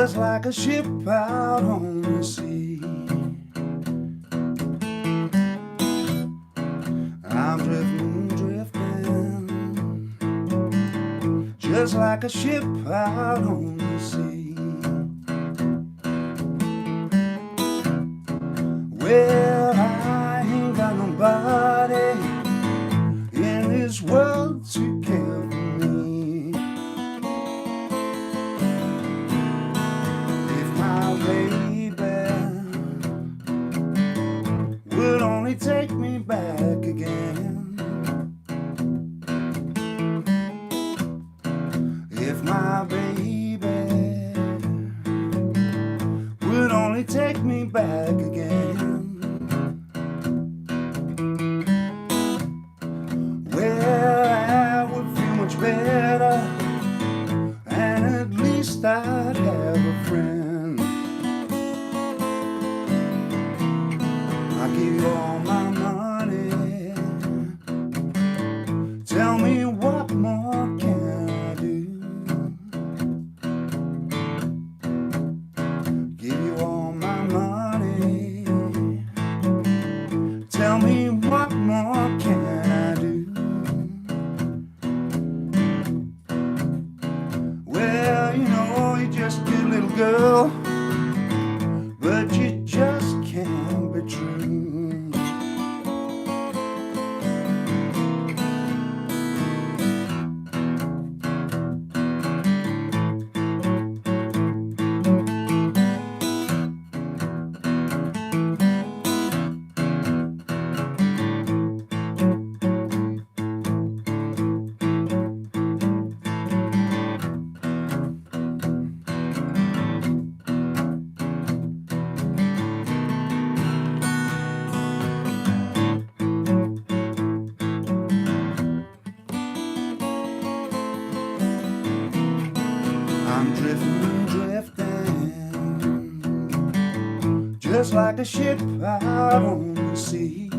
just like a ship out on the sea. I'm drifting, drifting, just like a ship out on the sea. Well, I ain't got nobody in this world to care for me. If my baby would only take me back again. If my baby would only take me back again. Well, I would feel much better, and at least I'd have a friend. I give you all my money. Tell me what more can I do? Give you all my money. Tell me what more can I do? Well, you know, you're just a good little girl, but you just can't be true. I'm drifting, drifting, just like a ship out on the sea.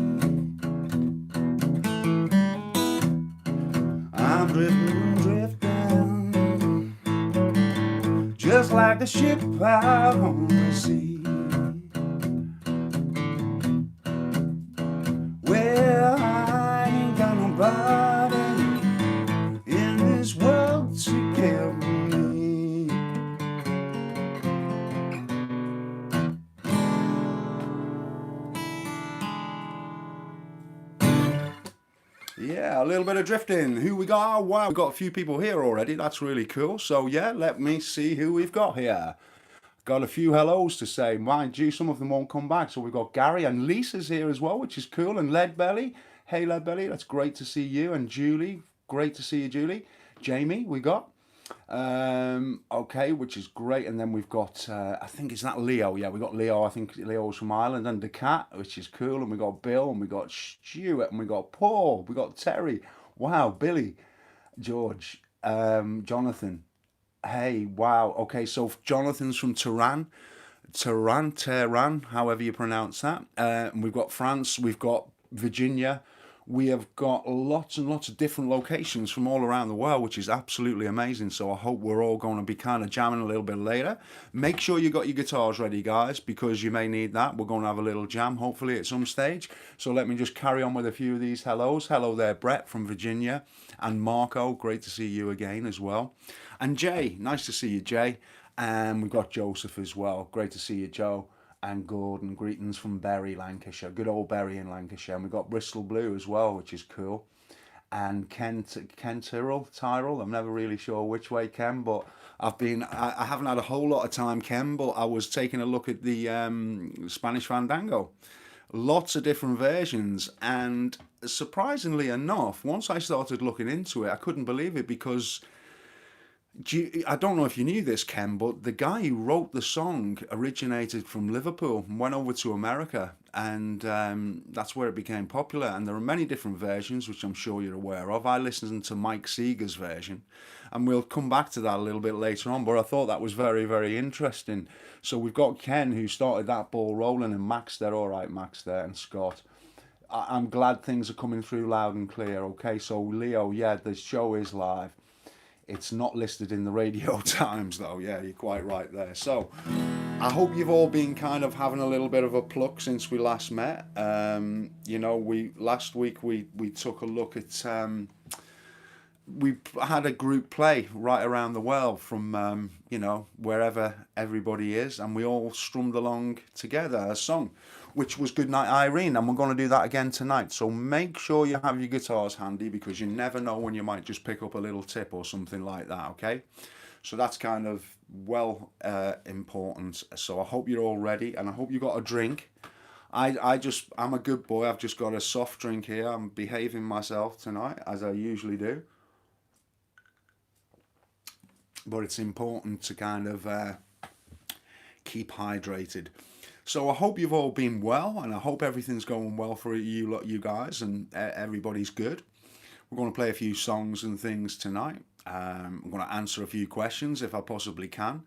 I'm drifting, drifting, just like a ship out on the sea. Well, I ain't got nobody in this world to care for me. Yeah, a little bit of drifting. Who we got? Oh, wow, we've got a few people here already. That's really cool. So yeah, let me see who we've got here. Got a few hellos to say. Mind you, some of them won't come back. So we've got Gary and Lisa's here as well, which is cool. And Leadbelly. Hey, Leadbelly, that's great to see you. And Julie, great to see you, Julie. Jamie, we got. Okay, which is great. And then we've got, I think, is that Leo? Yeah, we got Leo. I think Leo's from Ireland. And the cat, which is cool. And we got Bill, and we got Stuart, and we got Paul, we got Terry. Wow, Billy, George, Jonathan. Hey, wow. Okay, so Jonathan's from Tehran, however you pronounce that. And we've got France, we've got Virginia. We have got lots and lots of different locations from all around the world, which is absolutely amazing. So I hope we're all going to be kind of jamming a little bit later. Make sure you got your guitars ready, guys, because you may need that. We're going to have a little jam, hopefully, at some stage. So let me just carry on with a few of these hellos. Hello there, Brett from Virginia. And Marco, great to see you again as well. And Jay, nice to see you, Jay. And we've got Joseph as well. Great to see you, Joe. And Gordon, greetings from Bury, Lancashire. Good old Bury in Lancashire. And we've got Bristol Blue as well, which is cool. And Ken Tyrrell. I'm never really sure which way, Ken, but I haven't had a whole lot of time, Ken, but I was taking a look at the Spanish Fandango. Lots of different versions. And surprisingly enough, once I started looking into it, I couldn't believe it because I don't know if you knew this, Ken, but the guy who wrote the song originated from Liverpool and went over to America, and that's where it became popular. And there are many different versions, which I'm sure you're aware of. I listened to Mike Seeger's version, and we'll come back to that a little bit later on, but I thought that was very, very interesting. So we've got Ken, who started that ball rolling, and Max there, all right, Max there, and Scott. I'm glad things are coming through loud and clear. Okay, so Leo, yeah, the show is live. It's not listed in the Radio Times, though. Yeah, you're quite right there. So, I hope you've all been kind of having a little bit of a pluck since we last met. You know, we last week we took a look at we had a group play right around the world from you know, wherever everybody is, and we all strummed along together a song, which was Goodnight Irene, and we're going to do that again tonight. So make sure you have your guitars handy, because you never know when you might just pick up a little tip or something like that. Okay, so that's kind of important. So I hope you're all ready, and I hope you got a drink. I'm a good boy. I've just got a soft drink here. I'm behaving myself tonight, as I usually do. But it's important to kind of keep hydrated. So I hope you've all been well, and I hope everything's going well for you guys, and everybody's good. We're going to play a few songs and things tonight. I'm going to answer a few questions if I possibly can.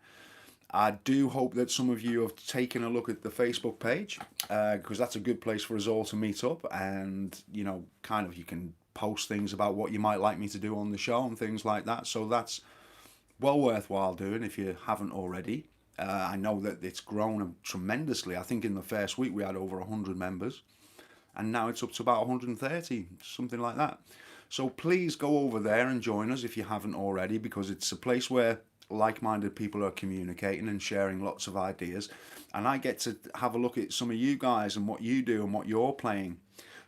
I do hope that some of you have taken a look at the Facebook page, because that's a good place for us all to meet up, and you know, kind of you can post things about what you might like me to do on the show and things like that. So that's well worthwhile doing if you haven't already. I know that it's grown tremendously. I think in the first week we had over 100 members, and now it's up to about 130, something like that. So please go over there and join us if you haven't already, because it's a place where like-minded people are communicating and sharing lots of ideas, and I get to have a look at some of you guys and what you do and what you're playing.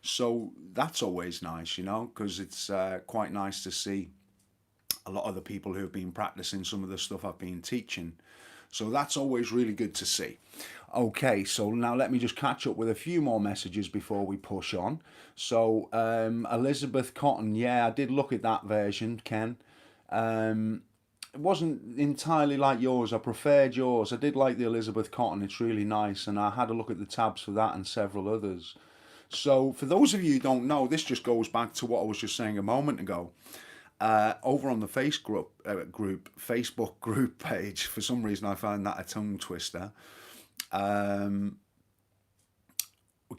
So that's always nice, you know, because it's quite nice to see a lot of the people who have been practicing some of the stuff I've been teaching. So that's always really good to see. Okay, so now let me just catch up with a few more messages before we push on. So Elizabeth Cotton, yeah, I did look at that version, Ken. It wasn't entirely like yours. I preferred yours. I did like the Elizabeth Cotton. It's really nice, and I had a look at the tabs for that and several others. So for those of you who don't know, this just goes back to what I was just saying a moment ago. Over on the Facebook group page, for some reason I found that a tongue twister.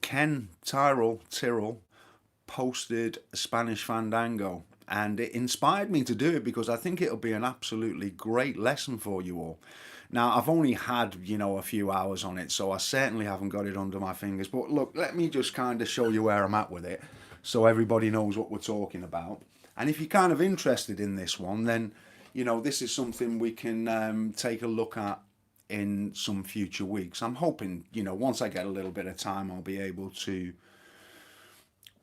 Ken Tyrrell posted a Spanish Fandango, and it inspired me to do it because I think it'll be an absolutely great lesson for you all. Now, I've only had, you know, a few hours on it, so I certainly haven't got it under my fingers. But look, let me just kind of show you where I'm at with it so everybody knows what we're talking about. And if you're kind of interested in this one, then, you know, this is something we can take a look at in some future weeks. I'm hoping, you know, once I get a little bit of time, I'll be able to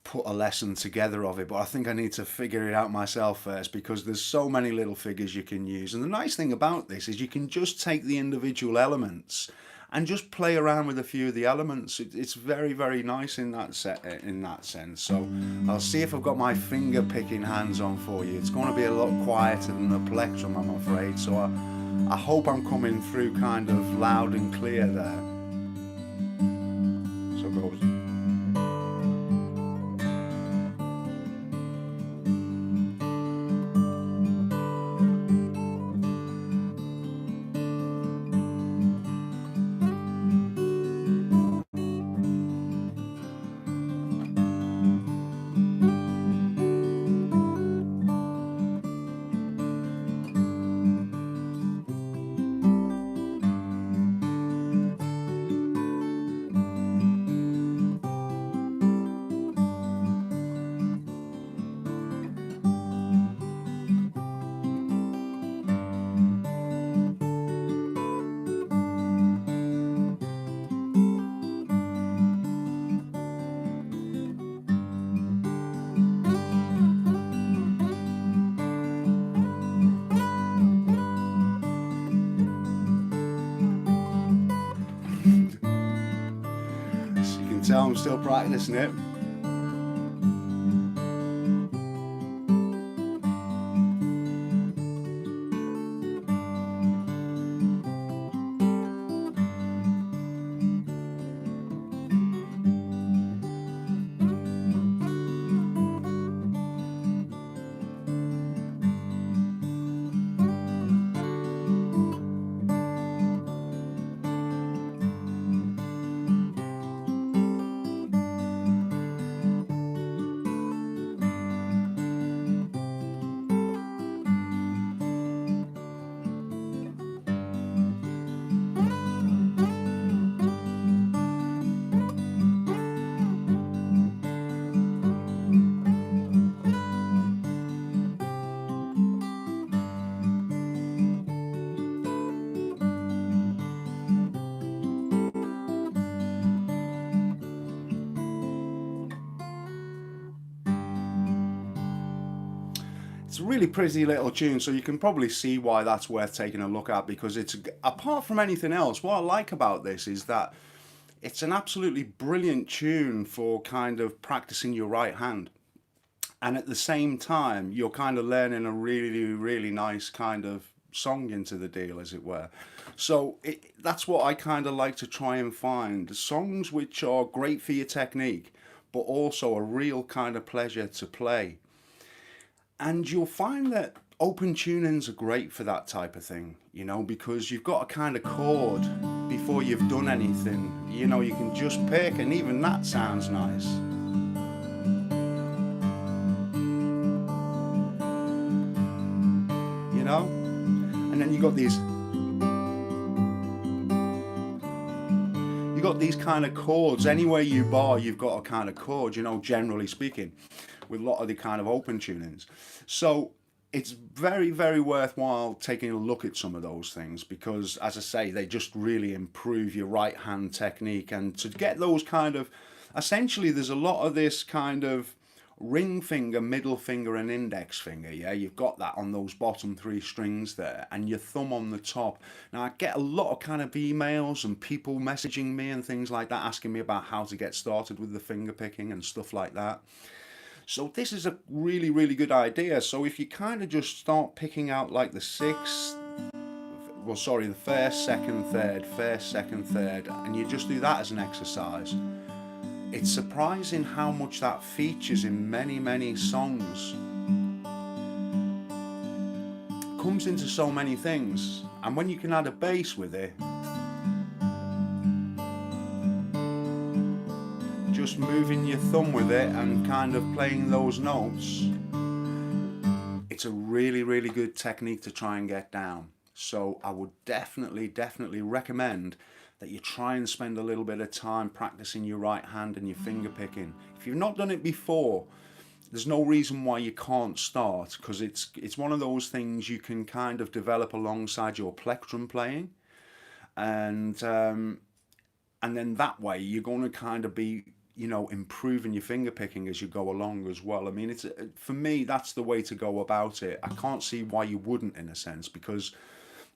put a lesson together of it. But I think I need to figure it out myself first, because there's so many little figures you can use. And the nice thing about this is you can just take the individual elements and just play around with a few of the elements. It's very, very nice in that sense. So I'll see if I've got my finger picking hands on for you. It's going to be a lot quieter than the plectrum, I'm afraid. So I hope I'm coming through kind of loud and clear there. So it goes. I'm still practicing it. It's a really pretty little tune, so you can probably see why that's worth taking a look at, because it's, apart from anything else, what I like about this is that it's an absolutely brilliant tune for kind of practicing your right hand. And at the same time, you're kind of learning a really, really nice kind of song into the deal, as it were. So that's what I kind of like to try and find songs which are great for your technique, but also a real kind of pleasure to play. And you'll find that open tunings are great for that type of thing, you know, because you've got a kind of chord before you've done anything. You know, you can just pick, and even that sounds nice. You know? And then you got these kind of chords. Anywhere you bar, you've got a kind of chord, you know, generally speaking, with a lot of the kind of open tunings. So it's very, very worthwhile taking a look at some of those things, because, as I say, they just really improve your right hand technique. And to get those kind of, essentially, there's a lot of this kind of ring finger, middle finger, and index finger. Yeah, you've got that on those bottom three strings there, and your thumb on the top. Now, I get a lot of kind of emails and people messaging me and things like that, asking me about how to get started with the finger picking and stuff like that. So this is a really, really good idea. So if you kind of just start picking out like the first, second, third, and you just do that as an exercise, it's surprising how much that features in many, many songs. Comes into so many things, and when you can add a bass with it, just moving your thumb with it and kind of playing those notes, it's a really, really good technique to try and get down. So I would definitely, definitely recommend that you try and spend a little bit of time practicing your right hand and your finger picking. If you've not done it before, there's no reason why you can't start, because it's one of those things you can kind of develop alongside your plectrum playing, and then that way you're going to kind of be, you know, improving your finger picking as you go along as well. I mean, it's, for me, that's the way to go about it. I can't see why you wouldn't, in a sense, because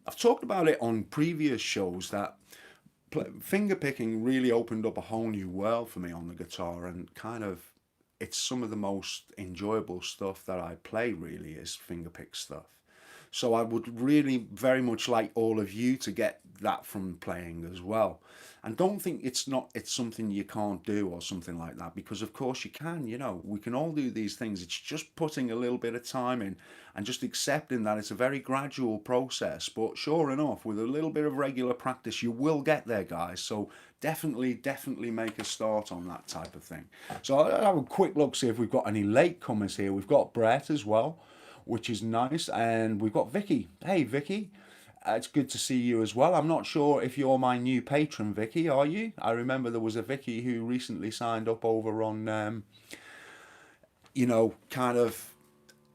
I've talked about it on previous shows that finger picking really opened up a whole new world for me on the guitar, and kind of it's some of the most enjoyable stuff that I play, really, is finger pick stuff. So I would really very much like all of you to get that from playing as well. And don't think it's something you can't do or something like that, because of course you can, you know, we can all do these things. It's just putting a little bit of time in and just accepting that it's a very gradual process. But sure enough, with a little bit of regular practice, you will get there, guys. So definitely make a start on that type of thing. So I'll have a quick look, see if we've got any late comers here. We've got Brett as well, which is nice, and we've got Vicky. Hey, Vicky. It's good to see you as well. I'm not sure if you're my new patron, Vicky, are you? I remember there was a Vicky who recently signed up over on, you know, kind of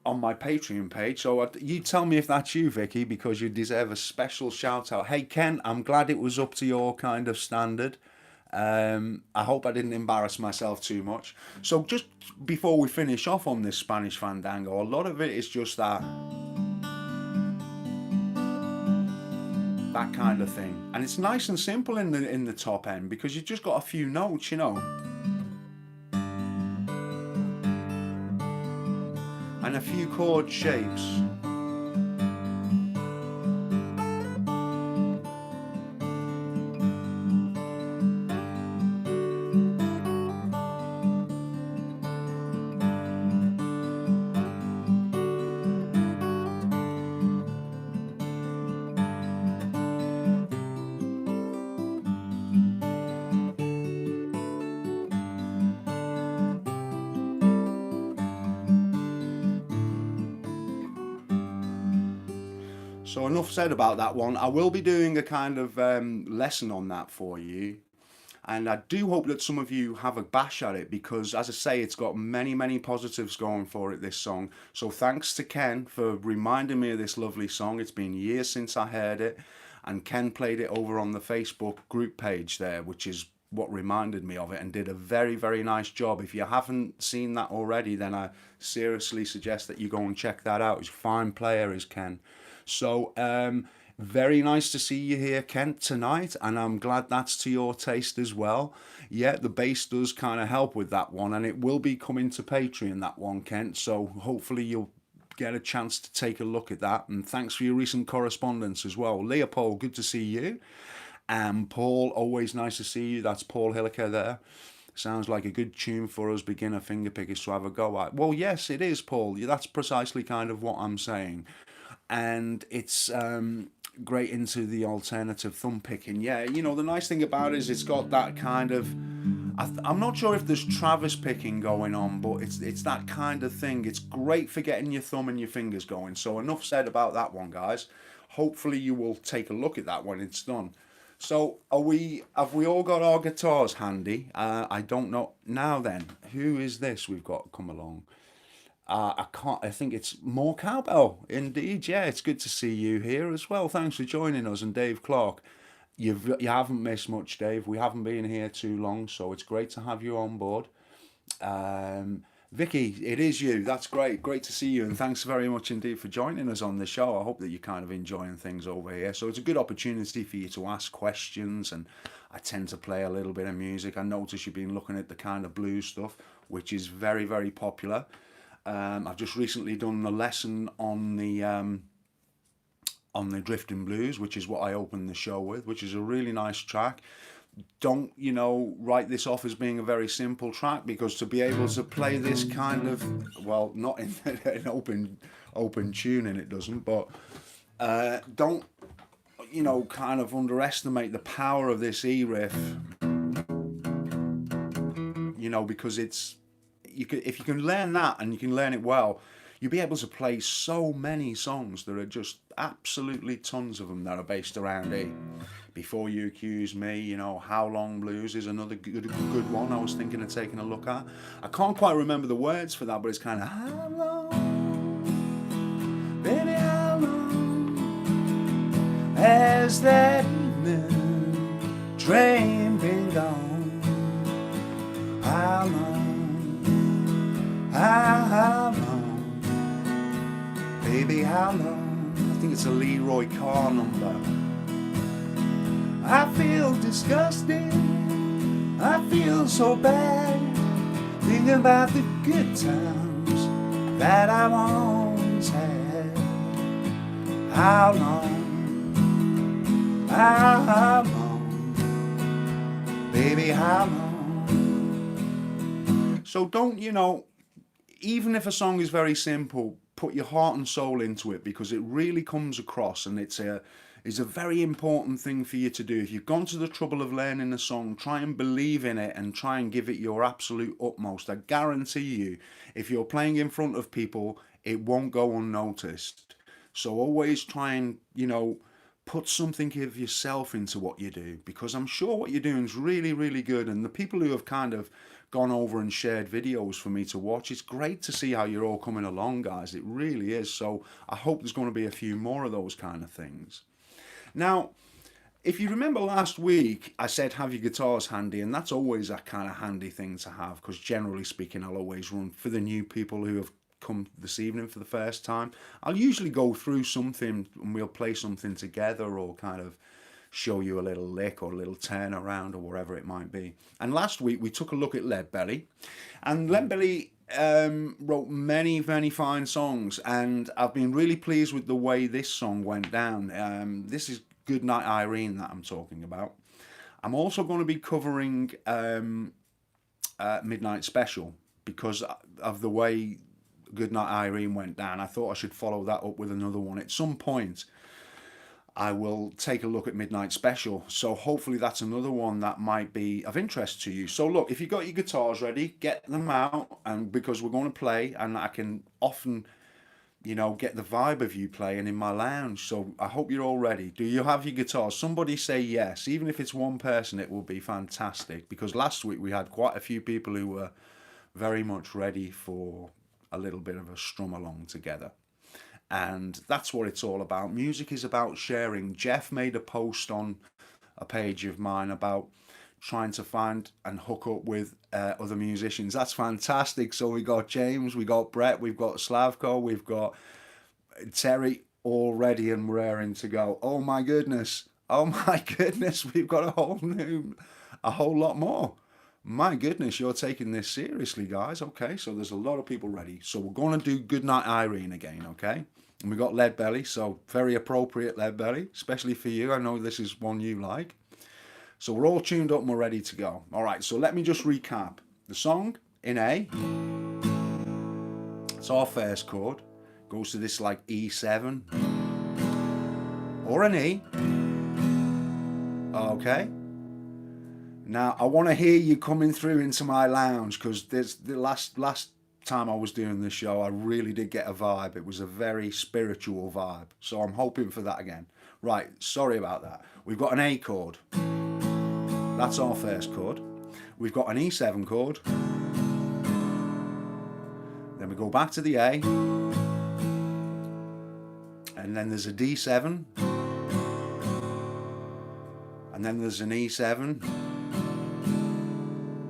on my Patreon page. So you tell me if that's you, Vicky, because you deserve a special shout out. Hey, Ken, I'm glad it was up to your kind of standard. I hope I didn't embarrass myself too much. So just before we finish off on this Spanish Fandango, a lot of it is just that kind of thing, and it's nice and simple in the top end, because you've just got a few notes, you know, and a few chord shapes. So enough said about that one. I will be doing a kind of lesson on that for you. And I do hope that some of you have a bash at it, because, as I say, it's got many, many positives going for it, this song. So thanks to Ken for reminding me of this lovely song. It's been years since I heard it. And Ken played it over on the Facebook group page there, which is what reminded me of it and did a very, very nice job. If you haven't seen that already, then I seriously suggest that you go and check that out. He's a fine player, is Ken. So, very nice to see you here, Kent, tonight, and I'm glad that's to your taste as well. Yeah, the bass does kind of help with that one, and it will be coming to Patreon, that one, Kent, so hopefully you'll get a chance to take a look at that, and thanks for your recent correspondence as well. Leopold, good to see you. And Paul, always nice to see you. That's Paul Hilliker there. Sounds like a good tune for us beginner fingerpickers to have a go at. Well, yes, it is, Paul. That's precisely kind of what I'm saying. And it's great into the alternative thumb picking. Yeah, you know, the nice thing about it is it's got that kind of... I'm not sure if there's Travis picking going on, but it's that kind of thing. It's great for getting your thumb and your fingers going. So enough said about that one, guys. Hopefully you will take a look at that when it's done. So have we all got our guitars handy? I don't know. Now then, who is this we've got come along? I think it's more cowbell. Indeed, yeah, it's good to see you here as well. Thanks for joining us. And Dave Clark, you haven't missed much, Dave. We haven't been here too long, so it's great to have you on board. Vicky, it is you. That's great. Great to see you, and thanks very much indeed for joining us on the show. I hope that you're kind of enjoying things over here. So it's a good opportunity for you to ask questions, and I tend to play a little bit of music. I notice you've been looking at the kind of blues stuff, which is very, very popular. I've just recently done the lesson on the Drifting Blues, which is what I opened the show with, which is a really nice track. Don't, you know, write this off as being a very simple track, because to be able to play this kind of, well, not in an open tuning, it doesn't, but don't, you know, kind of underestimate the power of this E riff, you know, because it's, if you can learn that and you can learn it well, you'll be able to play so many songs. There are just absolutely tons of them that are based around E. Before You Accuse Me, you know, How Long Blues is another good one I was thinking of taking a look at. I can't quite remember the words for that, but it's kind of, how long, baby, how long has that evening train been gone? How long, how long, baby, how long? I think it's a Leroy Carr number. I feel disgusted, I feel so bad, thinking about the good times that I once had. How long, how long, baby, how long? So don't, you know, even if a song is very simple, put your heart and soul into it, because it really comes across, and it's a very important thing for you to do. If you've gone to the trouble of learning a song, try and believe in it and try and give it your absolute utmost. I guarantee you, if you're playing in front of people, it won't go unnoticed. So always try and, you know, put something of yourself into what you do, because I'm sure what you're doing is really, really good. And the people who have kind of gone over and shared videos for me to watch, it's great to see how you're all coming along, guys. It really is. So I hope there's going to be a few more of those kind of things. Now, if you remember last week, I said have your guitars handy, and that's always a kind of handy thing to have, because generally speaking, I'll always run for the new people who have come this evening for the first time. I'll usually go through something and we'll play something together, or kind of show you a little lick or a little turn around or whatever it might be. And last week we took a look at Leadbelly, and Leadbelly wrote many, many fine songs, and I've been really pleased with the way this song went down. This is Goodnight Irene that I'm talking about. I'm also going to be covering Midnight Special, because of the way Goodnight Irene went down. I thought I should follow that up with another one at some point. I will take a look at Midnight Special, so hopefully that's another one that might be of interest to you. So look, if you've got your guitars ready, get them out, and because we're going to play, and I can often, you know, get the vibe of you playing in my lounge. So I hope you're all ready. Do you have your guitars? Somebody say yes. Even if it's one person, it will be fantastic, because last week we had quite a few people who were very much ready for a little bit of a strum along together. And that's what it's all about. Music is about sharing. Jeff made a post on a page of mine about trying to find and hook up with other musicians. That's fantastic. So we got James, we got Brett, we've got Slavko, we've got Terry, all ready and raring to go. Oh my goodness. Oh my goodness. We've got a whole lot more. My goodness, you're taking this seriously, guys. Okay, so there's a lot of people ready. So we're going to do Goodnight Irene again, okay? And we got Lead Belly, so very appropriate Lead Belly, especially for you. I know this is one you like. So we're all tuned up and we're ready to go. All right, so let me just recap. The song in A, it's our first chord, goes to this like E7 or an E, okay? Now, I want to hear you coming through into my lounge, because there's the last time I was doing this show, I really did get a vibe. It was a very spiritual vibe. So I'm hoping for that again. Right, sorry about that. We've got an A chord. That's our first chord. We've got an E7 chord. Then we go back to the A. And then there's a D7. And then there's an E7.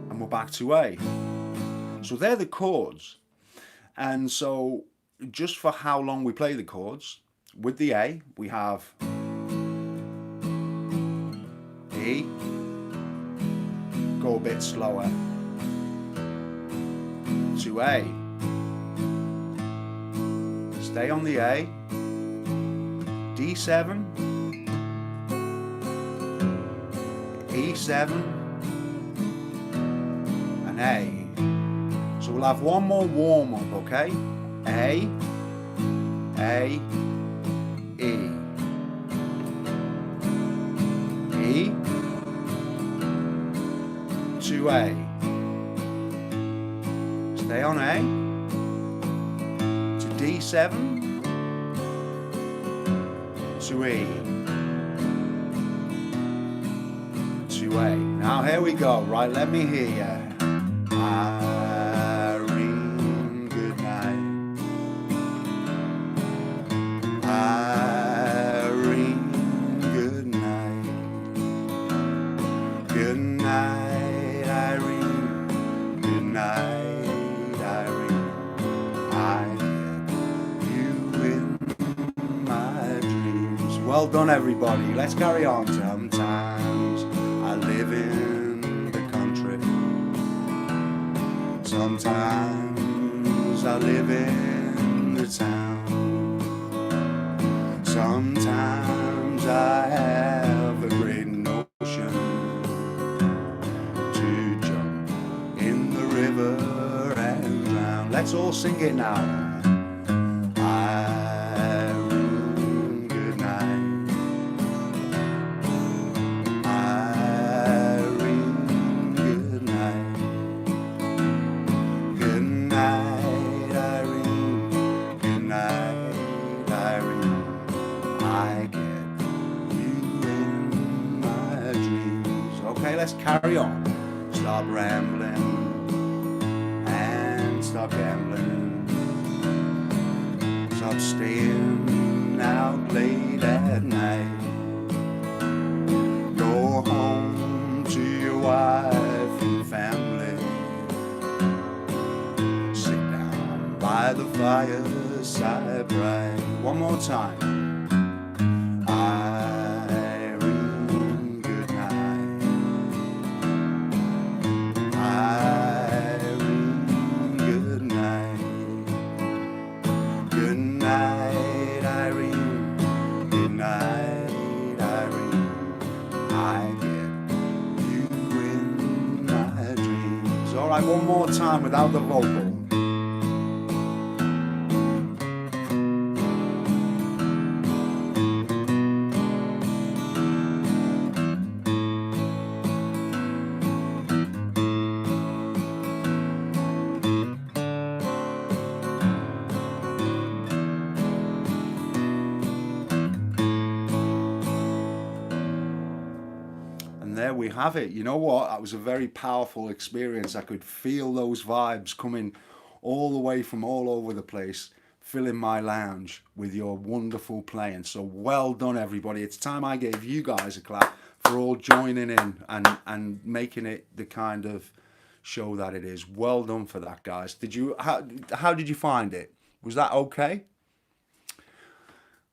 And we're back to A. So they're the chords. And so just for how long we play the chords, with the A, we have E, go a bit slower, to A, stay on the A, D7, E7, and A. So we'll have one more warm up, okay? A, E, E, to A. Stay on A, to D7, to E, to A. Now here we go, right, let me hear you. Irene, good night. Irene, good night. Good night, Irene. Good night, Irene. I get you in my dreams. Well done, everybody. Let's carry on. Sometimes I live in the country. Sometimes I live in the town. Sometimes I have a great notion to jump in the river and drown. Let's all sing it now. Irene, good night. Irene, good night. Good night, Irene. Good night, Irene. I get you in my dreams. Okay, let's carry on. Stop rambling and stop gambling. Stop staying out late at night. Go home to your wife and family. Sit down by the fireside bright. One more time. Irene, good night. Irene, good night. Good night, Irene. Good night, Irene. I get you in my dreams. All right, one more time without the vocal. There we have it. You know what? That was a very powerful experience. I could feel those vibes coming all the way from all over the place, filling my lounge with your wonderful playing. So well done, everybody. It's time I gave you guys a clap for all joining in and making it the kind of show that it is. Well done for that, guys. How did you find it? Was that okay?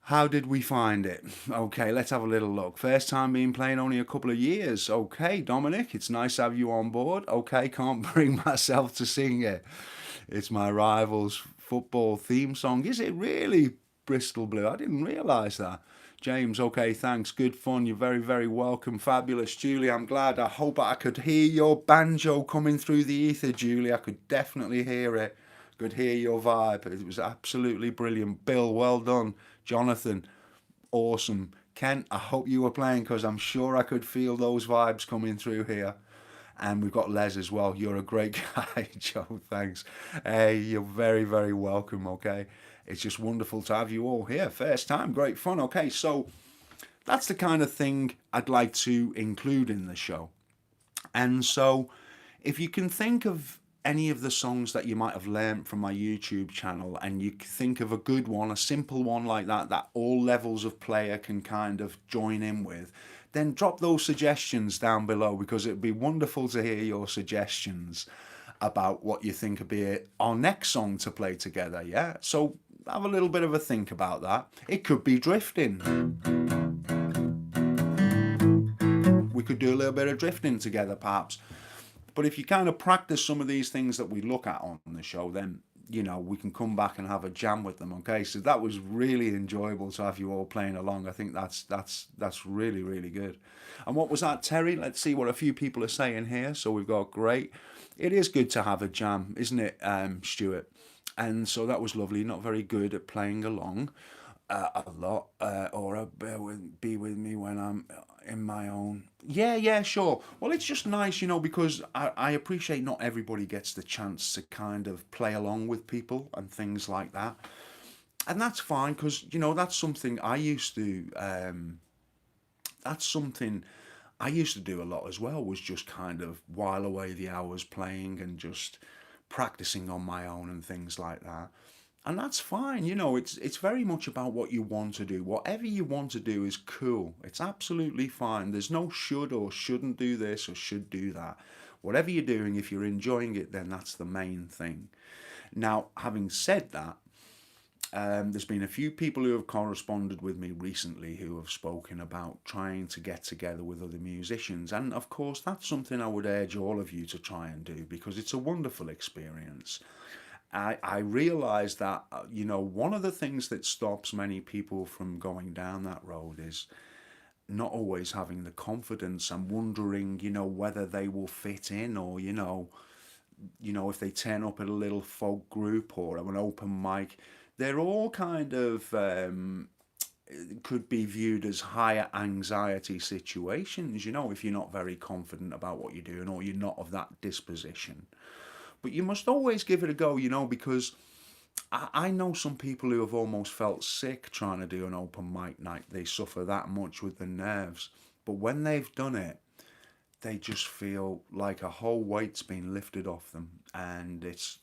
How did we find it? Okay, let's have a little look. First time being playing, only a couple of years. Okay, Dominic, it's nice to have you on board. Okay, can't bring myself to sing it. It's my rival's football theme song. Is it really, Bristol Blue? I didn't realise that. James, okay, thanks. Good fun. You're very, very welcome. Fabulous. Julie, I'm glad. I hope I could hear your banjo coming through the ether, Julie. I could definitely hear it. Could hear your vibe. It was absolutely brilliant. Bill, well done. Jonathan, awesome. Kent, I hope you were playing because I'm sure I could feel those vibes coming through here. And we've got Les as well. You're a great guy, Joe. Thanks. Hey, you're very, very welcome, okay? It's just wonderful to have you all here. First time, great fun. Okay, so that's the kind of thing I'd like to include in the show. And so if you can think of any of the songs that you might have learnt from my YouTube channel and you think of a good one, a simple one like that all levels of player can kind of join in with, then drop those suggestions down below because it'd be wonderful to hear your suggestions about what you think would be our next song to play together, yeah? So have a little bit of a think about that. It could be drifting. We could do a little bit of drifting together, perhaps. But if you kind of practice some of these things that we look at on the show, then, you know, we can come back and have a jam with them, okay? So that was really enjoyable to have you all playing along. I think that's really, really good. And what was that, Terry? Let's see what a few people are saying here. So we've got great. It is good to have a jam, isn't it, Stuart? And so that was lovely. Not very good at playing along a lot, or be with me when I'm in my own. Yeah, sure. Well, it's just nice, you know, because I appreciate not everybody gets the chance to kind of play along with people and things like that. And that's fine because, you know, that's something I used to, that's something I used to do a lot as well, was just kind of while away the hours playing and just practicing on my own and things like that. And that's fine, you know, it's very much about what you want to do. Whatever you want to do is cool. It's absolutely fine. There's no should or shouldn't do this or should do that. Whatever you're doing, if you're enjoying it, then that's the main thing. Now, having said that, there's been a few people who have corresponded with me recently who have spoken about trying to get together with other musicians. And of course, that's something I would urge all of you to try and do because it's a wonderful experience. I realise that, you know, one of the things that stops many people from going down that road is not always having the confidence and wondering, you know, whether they will fit in or, if they turn up at a little folk group or an open mic. They're all kind of could be viewed as higher anxiety situations, you know, if you're not very confident about what you're doing or you're not of that disposition. But you must always give it a go, you know, because I know some people who have almost felt sick trying to do an open mic night. They suffer that much with the nerves. But when they've done it, they just feel like a whole weight's been lifted off them. And it's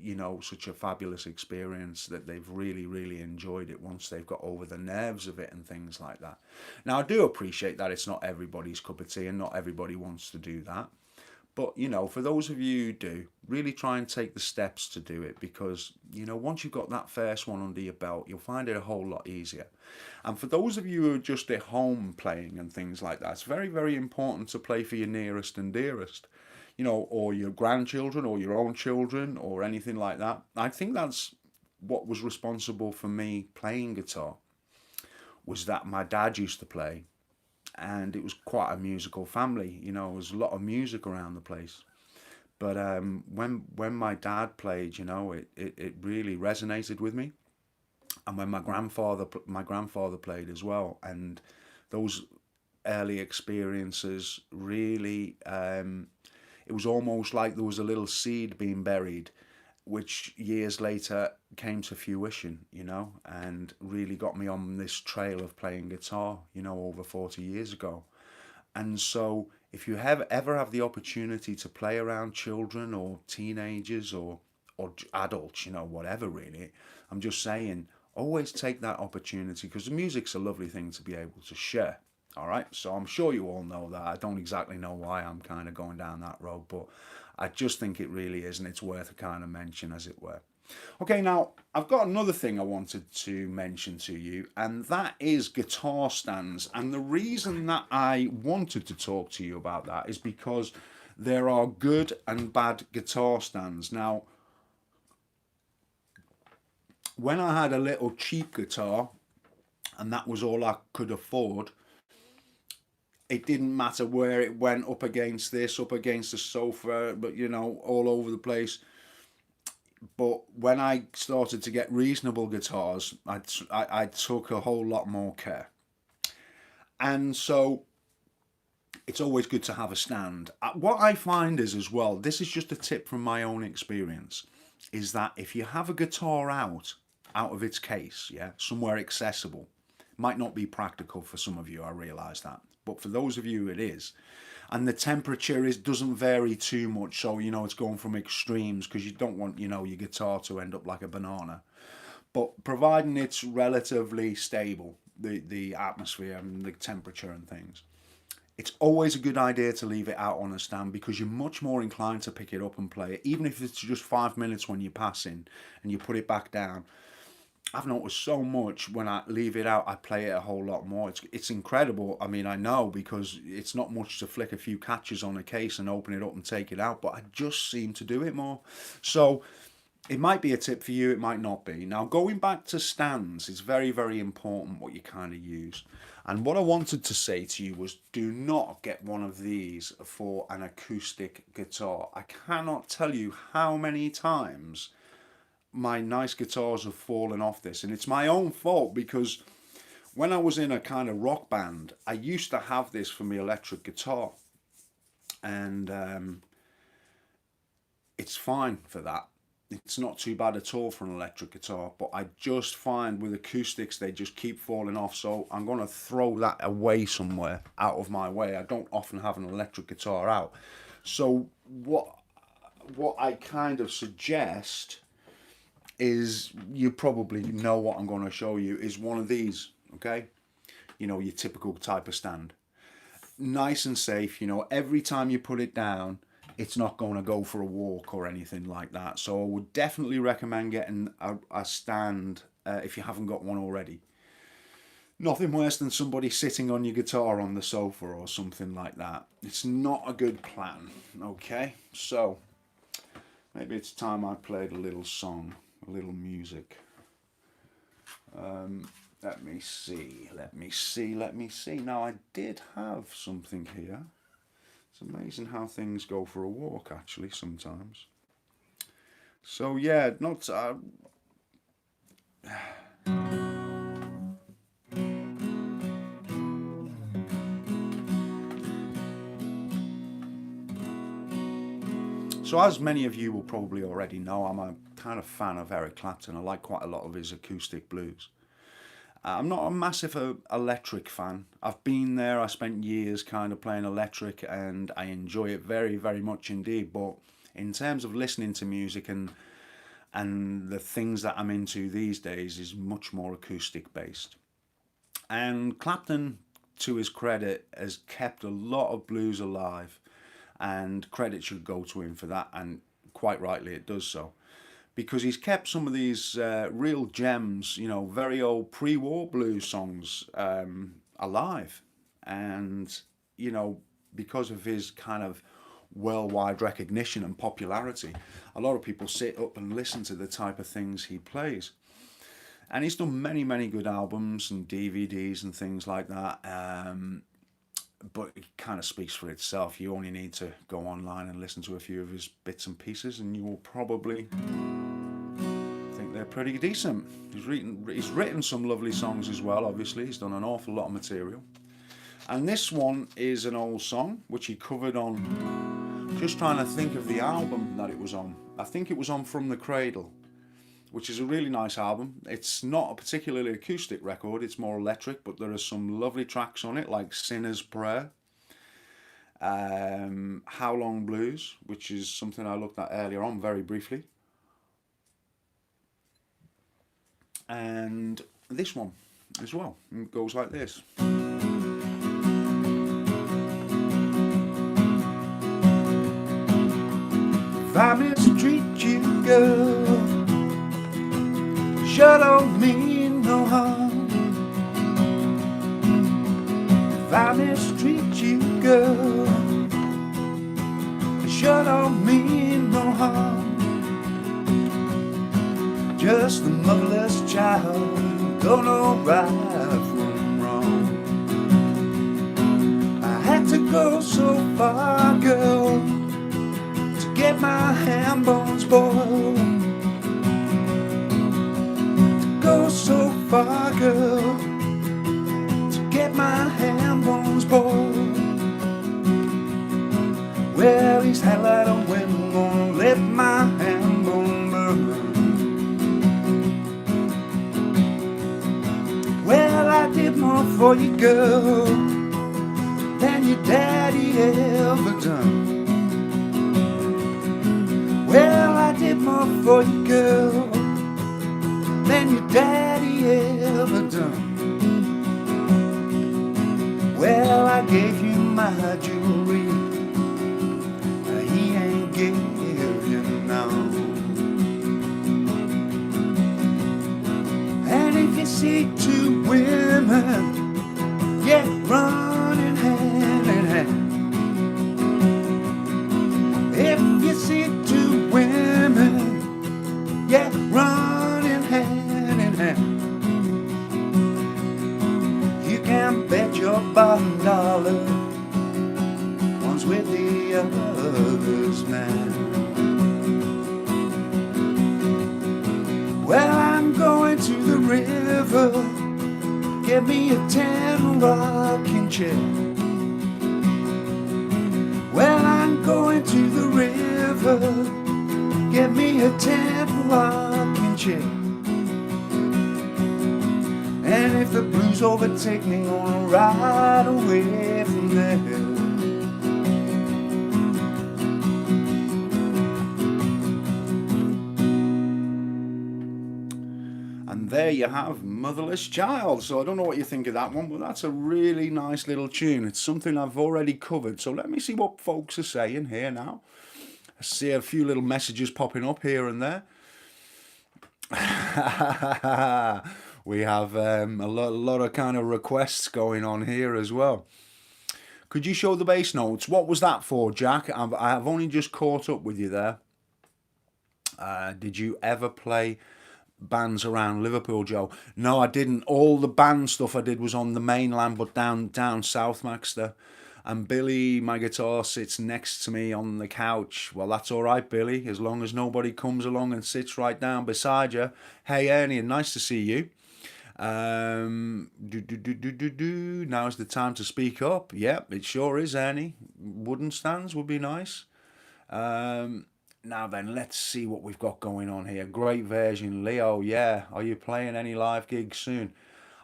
you know, such a fabulous experience that they've really, really enjoyed it once they've got over the nerves of it and things like that. Now, I do appreciate that it's not everybody's cup of tea and not everybody wants to do that. But, you know, for those of you who do, really try and take the steps to do it because, you know, once you've got that first one under your belt, you'll find it a whole lot easier. And for those of you who are just at home playing and things like that, it's very, very important to play for your nearest and dearest, you know, or your grandchildren or your own children or anything like that. I think that's what was responsible for me playing guitar, was that my dad used to play. And it was quite a musical family, you know, there was a lot of music around the place. But when my dad played, you know, it really resonated with me. And when my grandfather played as well, and those early experiences really, it was almost like there was a little seed being buried, which years later came to fruition, you know, and really got me on this trail of playing guitar, you know, over 40 years ago. And so if you ever have the opportunity to play around children or teenagers or adults, you know, whatever really, I'm just saying, always take that opportunity because the music's a lovely thing to be able to share. All right, so I'm sure you all know that. I don't exactly know why I'm kind of going down that road, but I just think it really is, and it's worth a kind of mention, as it were. Okay, now I've got another thing I wanted to mention to you, and that is guitar stands. And the reason that I wanted to talk to you about that is because there are good and bad guitar stands. Now, when I had a little cheap guitar, and that was all I could afford, it didn't matter where it went, up against this, up against the sofa, but all over the place. But when I started to get reasonable guitars, I took a whole lot more care. And so it's always good to have a stand. What I find is, as well, this is just a tip from my own experience, is that if you have a guitar out of its case, yeah, somewhere accessible, might not be practical for some of you, I realise that, but for those of you it is, and the temperature doesn't vary too much, so it's going from extremes, because you don't want your guitar to end up like a banana, but providing it's relatively stable, the atmosphere and the temperature and things, it's always a good idea to leave it out on a stand, because you're much more inclined to pick it up and play it, even if it's just 5 minutes when you're passing and you put it back down. I've noticed so much when I leave it out, I play it a whole lot more. It's incredible. I mean, I know, because it's not much to flick a few catches on a case and open it up and take it out, but I just seem to do it more. So it might be a tip for you, it might not be. Now, going back to stands, it's very, very important what you kind of use. And what I wanted to say to you was, do not get one of these for an acoustic guitar. I cannot tell you how many times my nice guitars have fallen off this, and it's my own fault, because when I was in a kind of rock band, I used to have this for my electric guitar, and it's fine for that. It's not too bad at all for an electric guitar, but I just find with acoustics they just keep falling off, so I'm going to throw that away somewhere out of my way. I don't often have an electric guitar out, so what I kind of suggest is, you probably know what I'm going to show you, is one of these, okay? Your typical type of stand. Nice and safe, every time you put it down, it's not going to go for a walk or anything like that. So I would definitely recommend getting a stand if you haven't got one already. Nothing worse than somebody sitting on your guitar on the sofa or something like that. It's not a good plan, okay? So maybe it's time I played a little song. A little music. Let me see. Now, I did have something here. It's amazing how things go for a walk, actually, sometimes. So yeah, not so as many of you will probably already know, I'm a kind of fan of Eric Clapton. I like quite a lot of his acoustic blues. I'm not a massive electric fan. I've been there, I spent years kind of playing electric, and I enjoy it very, very much indeed. But in terms of listening to music and the things that I'm into these days, is much more acoustic based. And Clapton, to his credit, has kept a lot of blues alive, and credit should go to him for that, and quite rightly it does so, because he's kept some of these real gems, very old pre-war blues songs alive, and because of his kind of worldwide recognition and popularity, a lot of people sit up and listen to the type of things he plays. And he's done many, many good albums and DVDs and things like that. But it kind of speaks for itself. You only need to go online and listen to a few of his bits and pieces, and you will probably think they're pretty decent. He's written some lovely songs as well, obviously. He's done an awful lot of material. And this one is an old song, which he covered on, just trying to think of the album that it was on. I think it was on From the Cradle, which is a really nice album. It's not a particularly acoustic record, it's more electric, but there are some lovely tracks on it, like Sinner's Prayer, How Long Blues, which is something I looked at earlier on very briefly, and this one as well. It goes like this. I mistreat you, girl, sure don't mean no harm. If I mistreat you, girl, sure don't mean no harm. Just a motherless child, don't know right from wrong. I had to go so far, girl, to get my ham bones boiled. To go so far, girl, to get my ham bones boiled. Well, these halide women won't let my ham bone burn. Well, I did more for you, girl, than your daddy ever done. Well, I did more for you, girl, than your daddy ever done. Well, I gave you my jewelry, he ain't give you none. And if you see two women, yeah, running hand in hand. If you see two women, yeah, running hand in hand, you can bet your bottom dollar one's with the other's man. Well, I'm going to the river, get me a 10 rocking chair. Well, I'm going to the river, get me a 10 rocking chair. And if the blues overtake me, gonna ride away from there. And there you have Motherless Child. So I don't know what you think of that one, but that's a really nice little tune. It's something I've already covered. So let me see what folks are saying here now. I see a few little messages popping up here and there. We have a lot of kind of requests going on here as well. Could you show the bass notes? What was that for, Jack? I've only just caught up with you there. Did you ever play bands around Liverpool, Joe? No, I didn't. All the band stuff I did was on the mainland, but down south, Maxter. And Billy, my guitar, sits next to me on the couch. Well, that's all right, Billy, as long as nobody comes along and sits right down beside you. Hey, Ernie, nice to see you. Now's the time to speak up. Yep, it sure is, Ernie. Wooden stands would be nice. Now then, let's see what we've got going on here. Great version, Leo. Yeah, are you playing any live gigs soon?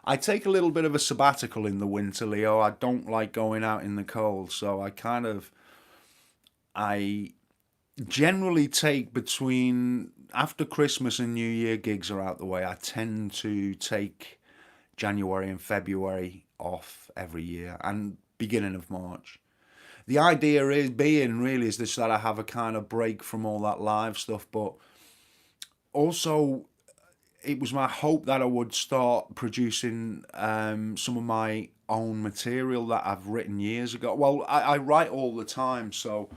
I take a little bit of a sabbatical in the winter, Leo. I don't like going out in the cold, so I generally take between, after Christmas and New Year gigs are out the way, I tend to take January and February off every year, and beginning of March. The idea is this, that I have a kind of break from all that live stuff, but also it was my hope that I would start producing some of my own material that I've written years ago. Well, I write all the time, so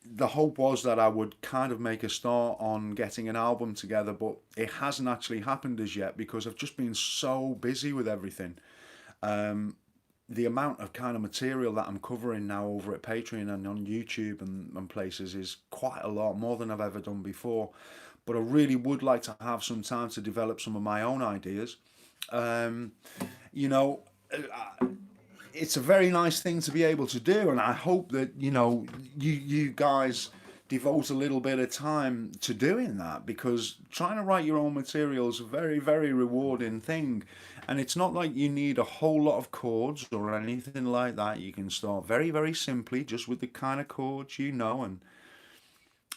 the hope was that I would kind of make a start on getting an album together, but it hasn't actually happened as yet because I've just been so busy with everything. The amount of kind of material that I'm covering now over at Patreon and on YouTube and places is quite a lot, more than I've ever done before. But I really would like to have some time to develop some of my own ideas. It's a very nice thing to be able to do, and I hope that you guys devote a little bit of time to doing that, because trying to write your own material is a very, very rewarding thing. And it's not like you need a whole lot of chords or anything like that. You can start very, very simply, just with the kind of chords and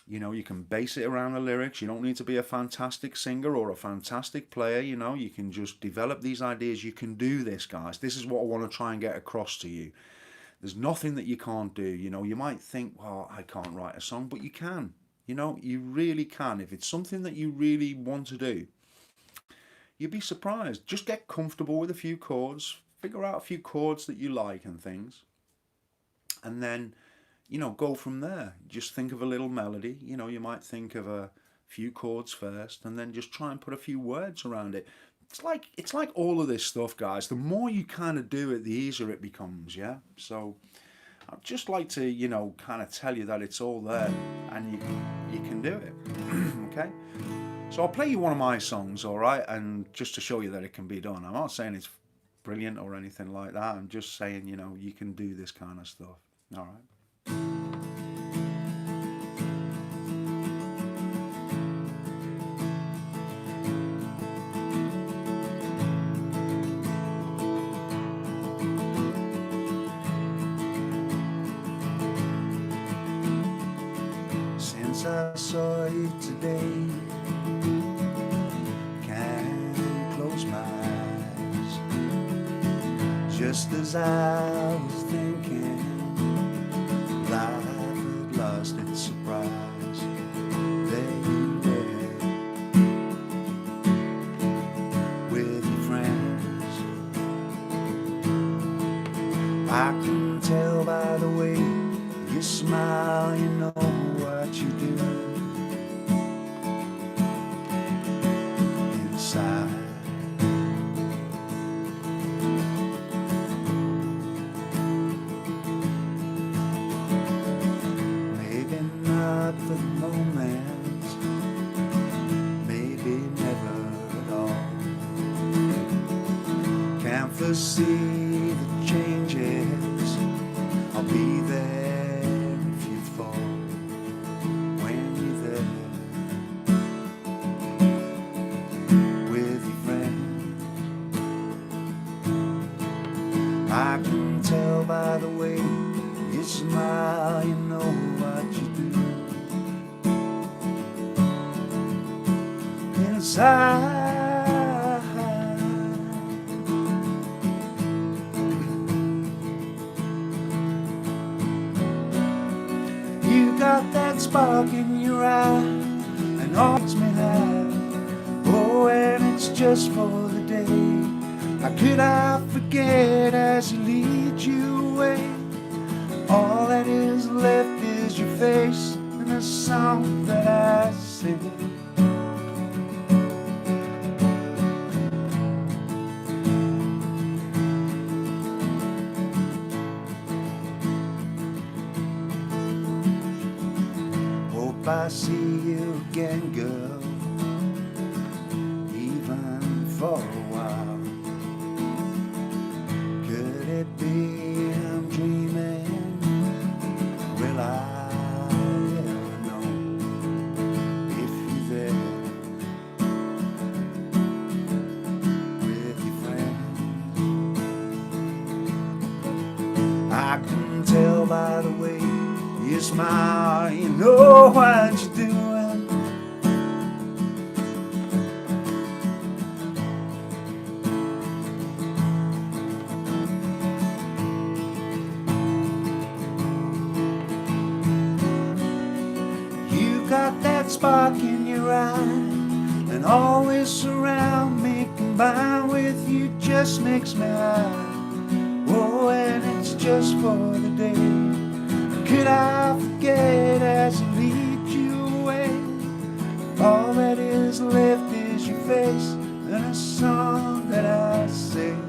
you can base it around the lyrics. You don't need to be a fantastic singer or a fantastic player. You can just develop these ideas. You can do this, guys. This is what I want to try and get across to you. There's nothing that you can't do. You know, you might think, well, I can't write a song, but you can. You know, you really can. If it's something that you really want to do, you'd be surprised. Just get comfortable with a few chords, figure out a few chords that you like and things, and then, you know, go from there. Just think of a little melody. You know, you might think of a few chords first, and then just try and put a few words around it. It's like all of this stuff, guys. The more you kind of do it, the easier it becomes. Yeah. So I'd just like to, you know, kind of tell you that it's all there, and you can do it. Okay. So I'll play you one of my songs, all right, and just to show you that it can be done. I'm not saying it's brilliant or anything like that. I'm just saying, you know, you can do this kind of stuff. All right. Since I saw you today, can't close my eyes. Just as I was thinking, life had lost its surprise. There you were, with your friends. I can tell by the way you smile, you know what you do inside. Maybe not for the moment, maybe never at all. Can't foresee the changes, I'll be there if you fall. When you're there with your friends, I can tell by the way you smile, you know what you do inside. You got that spark in your eye and all makes me laugh. Oh, and it's just for the day. How could I forget as he leads you away? All that is left is your face and a song that I sing. Hope I see you again, girl, even for a while. Could it be I'm dreaming? Will I ever know if you're there with your friends? I can tell by the way you smile, you know what you're doing. You got that spark in your eye, and always surround me, combined with you just makes me high. Oh, and it's just for the day. Could I forget as he leads you away? All that is left is your face and a song that I sing.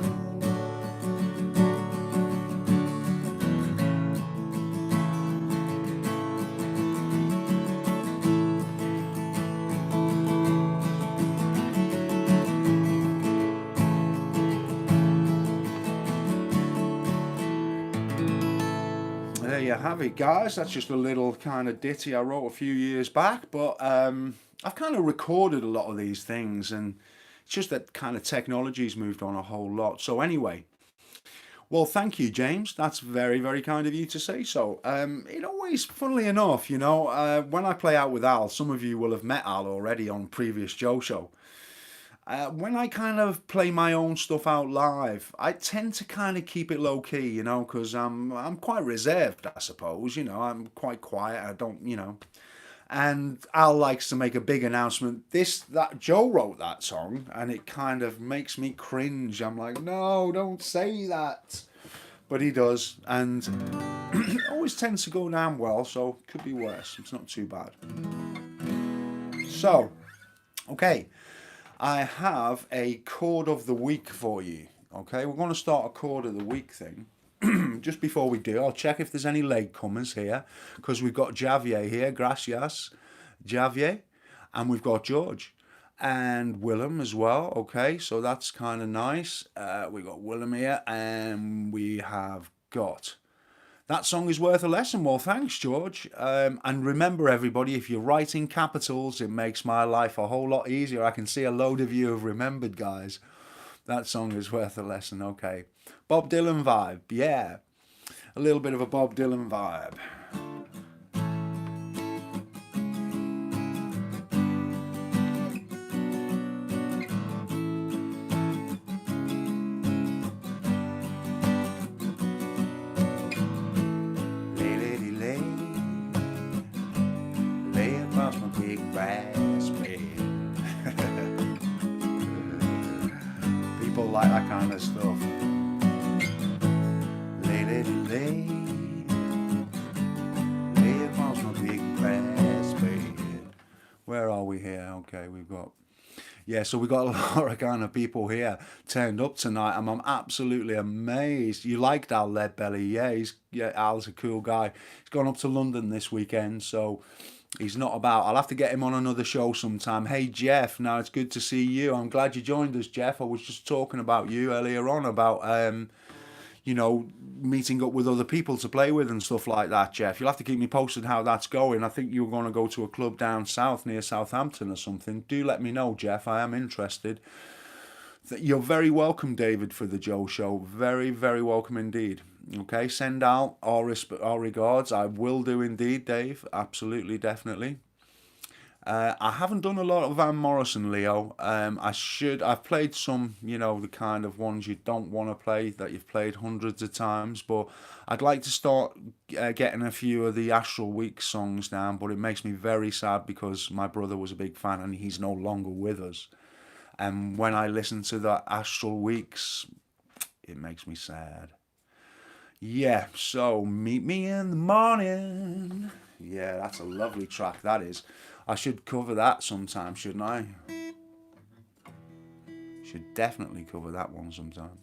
There you have it, guys. That's just a little kind of ditty I wrote a few years back, but I've kind of recorded a lot of these things, and it's just that kind of technology's moved on a whole lot. So anyway, well, thank you, James. That's very, very kind of you to say so. It always, funnily enough, you know, when I play out with Al, some of you will have met Al already on previous Joe show. When I kind of play my own stuff out live, I tend to kind of keep it low key, you know, because I'm quite reserved, I suppose. You know, I'm quite quiet. I don't, you know. And Al likes to make a big announcement. That Joe wrote that song, and it kind of makes me cringe. I'm like, no, don't say that. But he does, and it always tends to go down well, so it could be worse. It's not too bad. So, okay, I have a chord of the week for you. Okay, we're going to start a chord of the week thing. Just before we do, I'll check if there's any latecomers here, because we've got Javier here, gracias, Javier, and we've got George and Willem as well. Okay, so that's kind of nice. We got Willem here, and we have got that song is worth a lesson. Well, thanks, George. And remember, everybody, if you write in capitals, it makes my life a whole lot easier. I can see a load of you have remembered, guys. That song is worth a lesson. Okay. Bob Dylan vibe. Yeah. A little bit of a Bob Dylan vibe. People like that kind of stuff. Lay across my big grass bed. Where are we here? Okay, we've got so we got a lot of kind of people here turned up tonight, and I'm absolutely amazed. You liked Al Leadbelly? Yeah, Al's a cool guy. He's gone up to London this weekend, so he's not about. I'll have to get him on another show sometime. Hey Jeff, now it's good to see you. I'm glad you joined us, Jeff. I was just talking about you earlier on about you know, meeting up with other people to play with and stuff like that, Jeff. You'll have to keep me posted how that's going. I think you were going to go to a club down south near Southampton or something. Do let me know, Jeff. I am interested. You're very welcome, David, for the Joe Show. Very, very welcome indeed. Okay, send out our regards. I will do indeed, Dave. Absolutely, definitely. I haven't done a lot of Van Morrison, Leo. I should. I've played some, you know, the kind of ones you don't want to play that you've played hundreds of times. But I'd like to start getting a few of the Astral Weeks songs down. But it makes me very sad because my brother was a big fan and he's no longer with us. And when I listen to the Astral Weeks, it makes me sad. Yeah, so meet me in the morning. Yeah, that's a lovely track, that is. I should cover that sometime, shouldn't I? Should definitely cover that one sometime.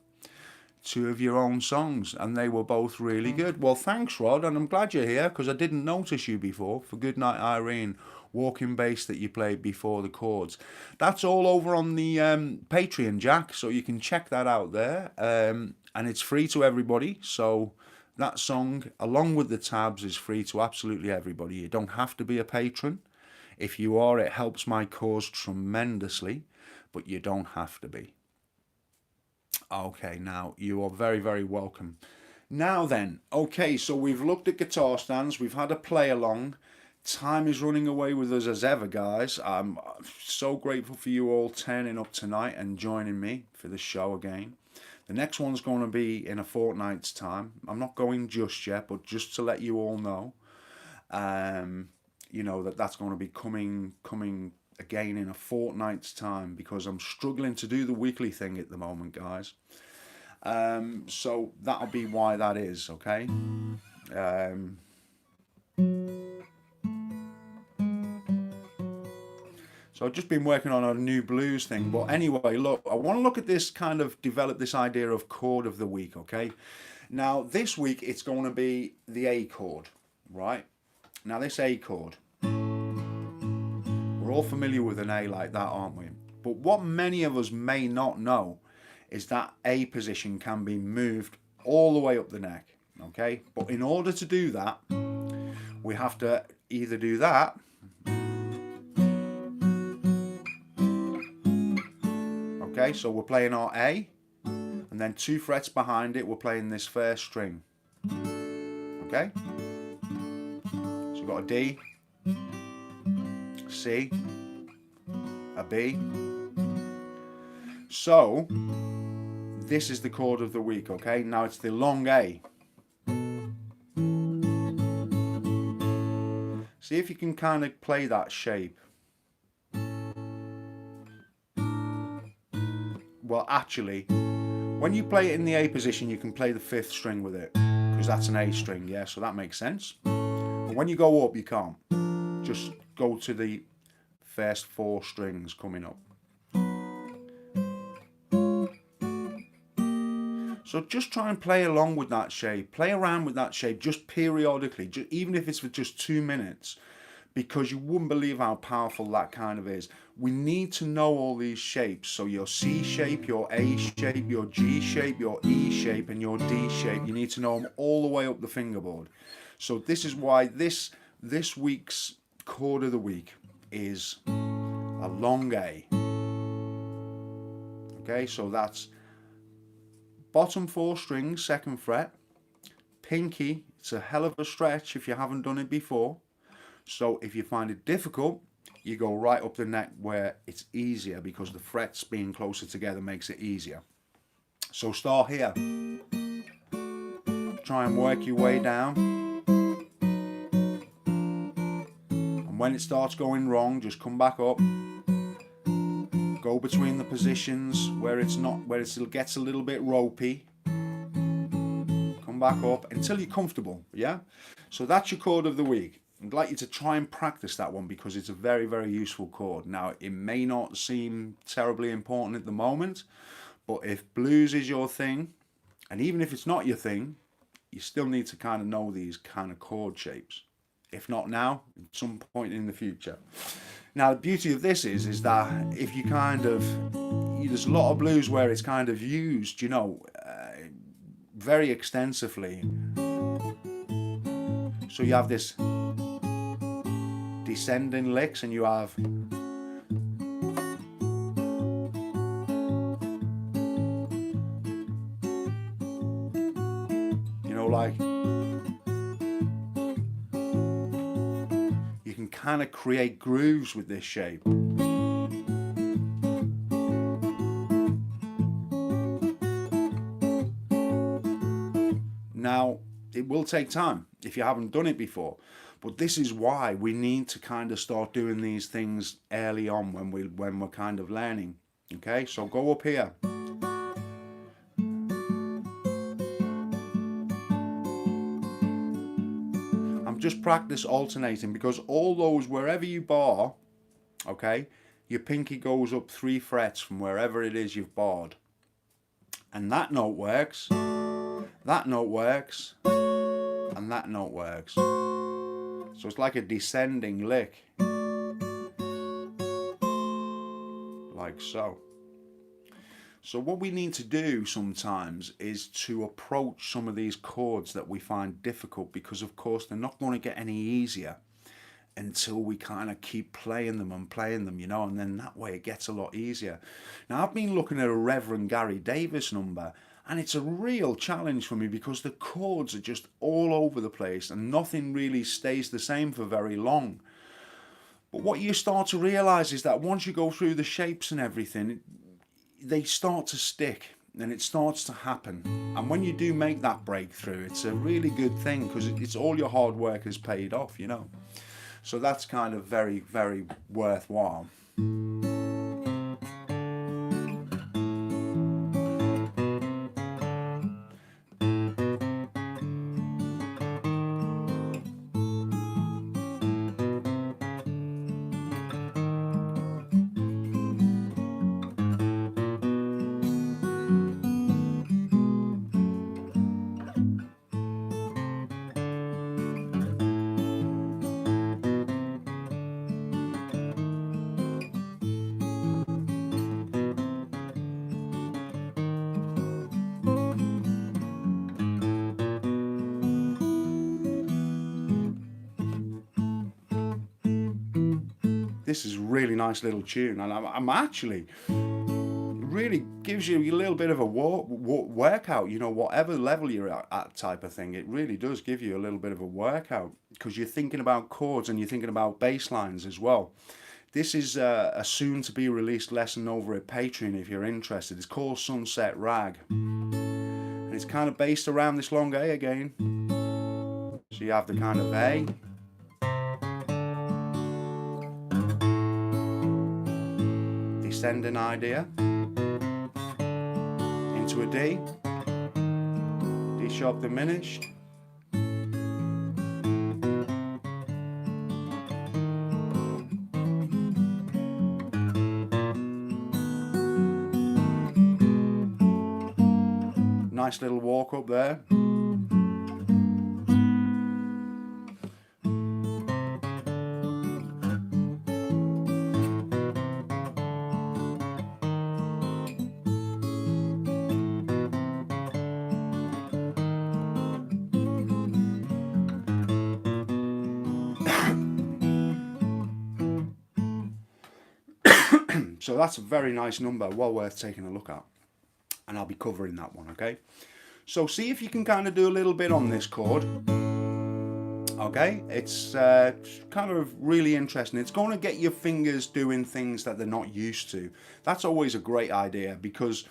Two of your own songs, and they were both really good. Well, thanks, Rod, and I'm glad you're here because I didn't notice you before. For Goodnight Irene, walking bass that you played before the chords. That's all over on the Patreon, Jack, so you can check that out there. And it's free to everybody, so that song, along with the tabs, is free to absolutely everybody. You don't have to be a patron. If you are, it helps my cause tremendously, but you don't have to be. Okay, now you are very, very welcome. Now then, okay, so we've looked at guitar stands, we've had a play along. Time is running away with us as ever, guys. I'm so grateful for you all turning up tonight and joining me for the show again. The next one's going to be in a fortnight's time. I'm not going just yet, but just to let you all know. You know, that's going to be coming again in a fortnight's time because I'm struggling to do the weekly thing at the moment, guys. So that'll be why that is, okay? So I've just been working on a new blues thing. But anyway, look, I want to look at this kind of develop this idea of chord of the week, okay? Now, this week it's going to be the A chord, right? Now, this A chord, we're all familiar with an A like that, aren't we? But what many of us may not know is that A position can be moved all the way up the neck, okay? But in order to do that, we have to either do that, okay? So we're playing our A, and then 2 frets behind it, we're playing this first string, okay? So we've got a D, C, a B, So this is the chord of the week, okay? Now it's the long A. See if you can kind of play that shape. Well, actually, when you play it in the A position, you can play the 5th string with it, because that's an A string, yeah, so that makes sense. But when you go up, you can't. Just go to the first 4 strings coming up. So just try and play along with that shape. Play around with that shape just periodically, even if it's for just 2 minutes, because you wouldn't believe how powerful that kind of is. We need to know all these shapes. So your C shape, your A shape, your G shape, your E shape, and your D shape. You need to know them all the way up the fingerboard. So this is why this week's chord of the week is a long A. Okay, so that's bottom 4 strings, 2nd fret, pinky. It's a hell of a stretch if you haven't done it before. So if you find it difficult, you go right up the neck where it's easier, because the frets being closer together makes it easier. So start here. Try and work your way down. And when it starts going wrong, just come back up. Go between the positions where it gets a little bit ropey. Come back up until you're comfortable, yeah? So that's your chord of the week. I'd like you to try and practice that one, because it's a very, very useful chord. Now, it may not seem terribly important at the moment, but if blues is your thing, and even if it's not your thing, you still need to kind of know these kind of chord shapes. If not now, at some point in the future. Now, the beauty of this is that if you there's a lot of blues where it's kind of used, very extensively. So you have this descending licks, and you have like you can kind of create grooves with this shape. Now, it will take time if you haven't done it before, but this is why we need to kind of start doing these things early on when we're kind of learning. Okay, so go up here. I'm just practice alternating, because all those, wherever you bar, okay, your pinky goes up 3 frets from wherever it is you've barred. And that note works, that note works, and that note works. So it's like a descending lick, like so. So what we need to do sometimes is to approach some of these chords that we find difficult, because of course they're not going to get any easier until we kind of keep playing them, and then that way it gets a lot easier. Now, I've been looking at a Reverend Gary Davis number, and it's a real challenge for me, because the chords are just all over the place and nothing really stays the same for very long. But what you start to realize is that once you go through the shapes and everything, they start to stick and it starts to happen. And when you do make that breakthrough, it's a really good thing, because it's all your hard work has paid off, So that's kind of very, very worthwhile. This is a really nice little tune, and I'm actually, it really gives you a little bit of a workout, whatever level you're at type of thing. It really does give you a little bit of a workout, because you're thinking about chords and you're thinking about bass lines as well. This is a soon-to-be released lesson over at Patreon if you're interested. It's called Sunset Rag. And it's kind of based around this long A again. So you have the kind of A, descending idea, into a D, D sharp diminished, nice little walk up there. So that's a very nice number, well worth taking a look at. And I'll be covering that one, okay? So see if you can kind of do a little bit on this chord. Okay, it's kind of really interesting. It's going to get your fingers doing things that they're not used to. That's always a great idea, because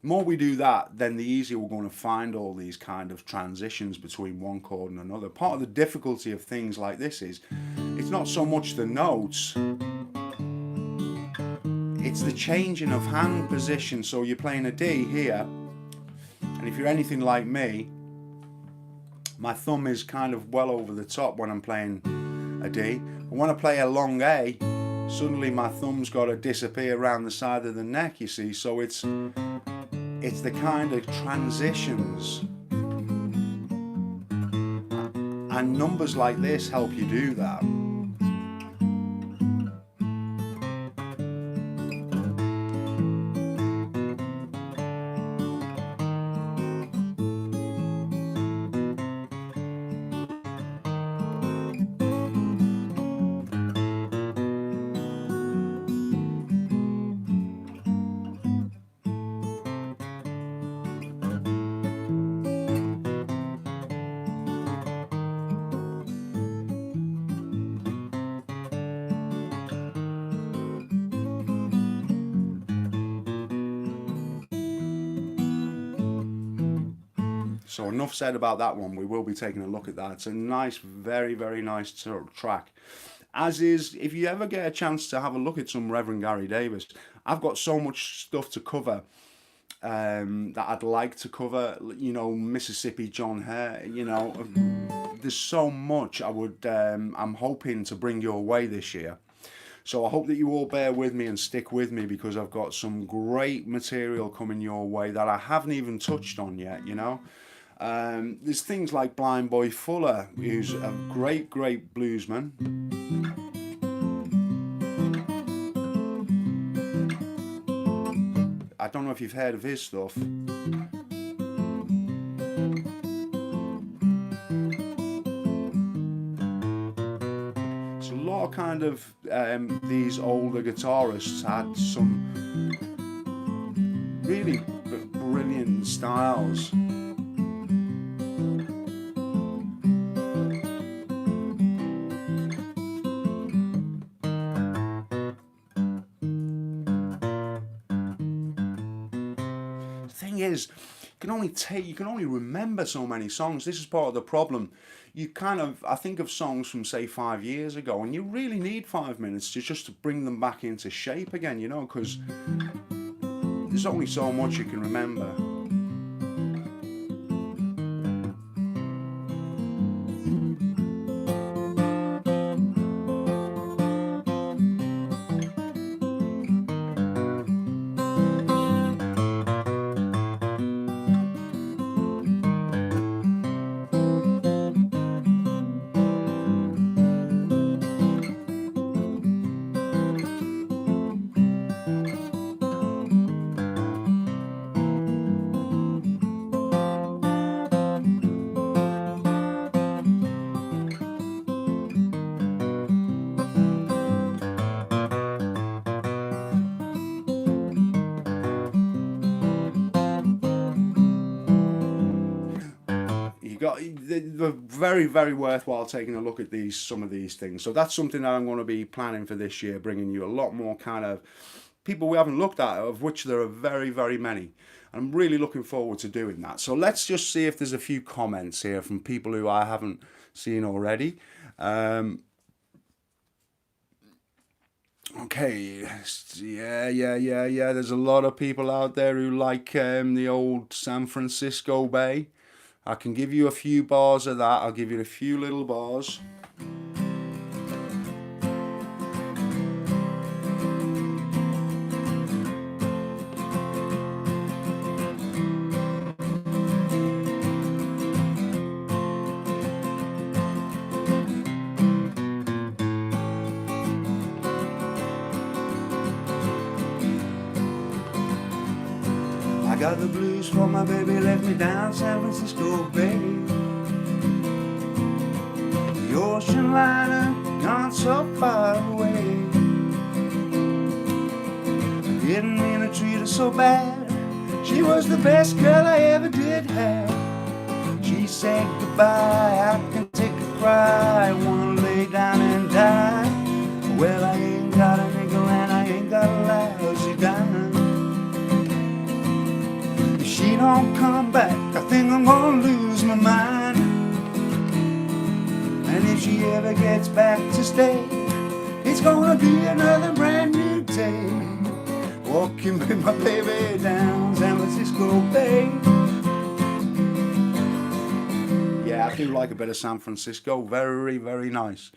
the more we do that, then the easier we're going to find all these kind of transitions between one chord and another. Part of the difficulty of things like this is, it's not so much the notes, it's the changing of hand position. So you're playing a D here, and if you're anything like me, my thumb is kind of well over the top when I'm playing a D. But when I play a long A, suddenly my thumb's got to disappear around the side of the neck, you see. So it's the kind of transitions. And numbers like this help you do that. So enough said about that one. We will be taking a look at that. It's a nice, very, very nice track. As is, if you ever get a chance to have a look at some Reverend Gary Davis, I've got so much stuff to cover that I'd like to cover. You know, Mississippi John Hare, you know, there's so much I'm hoping to bring your way this year. So I hope that you all bear with me and stick with me, because I've got some great material coming your way that I haven't even touched on yet, you know. There's things like Blind Boy Fuller, who's a great, great bluesman. I don't know if you've heard of his stuff. So a lot of kind of these older guitarists had some really brilliant styles. Is you can only remember so many songs. This is part of the problem. You kind of, I think of songs from say 5 years ago, and you really need 5 minutes just to bring them back into shape again, you know, because there's only so much you can remember. they're very, very worthwhile taking a look at some of these things. So that's something that I'm going to be planning for this year, bringing you a lot more kind of people we haven't looked at, of which there are very, very many. I'm really looking forward to doing that. So let's just see if there's a few comments here from people who I haven't seen already. Okay, yeah. There's a lot of people out there who like the old San Francisco Bay. I can give you a few bars of that. I'll give you a few little bars. I got the blues for my baby left me down San Francisco Bay. The ocean liner gone so far away. I didn't mean to treat her so bad. She was the best girl I ever did have. She said goodbye, I can take a cry. I wanna lay down and die. Well, I ain't got a nickel and I ain't got a lousy dime. She don't come back, I think I'm gonna lose my mind. And if she ever gets back to stay, it's gonna be another brand new day. Walking with my baby down San Francisco Bay. Yeah, I do like a bit of San Francisco, very, very nice.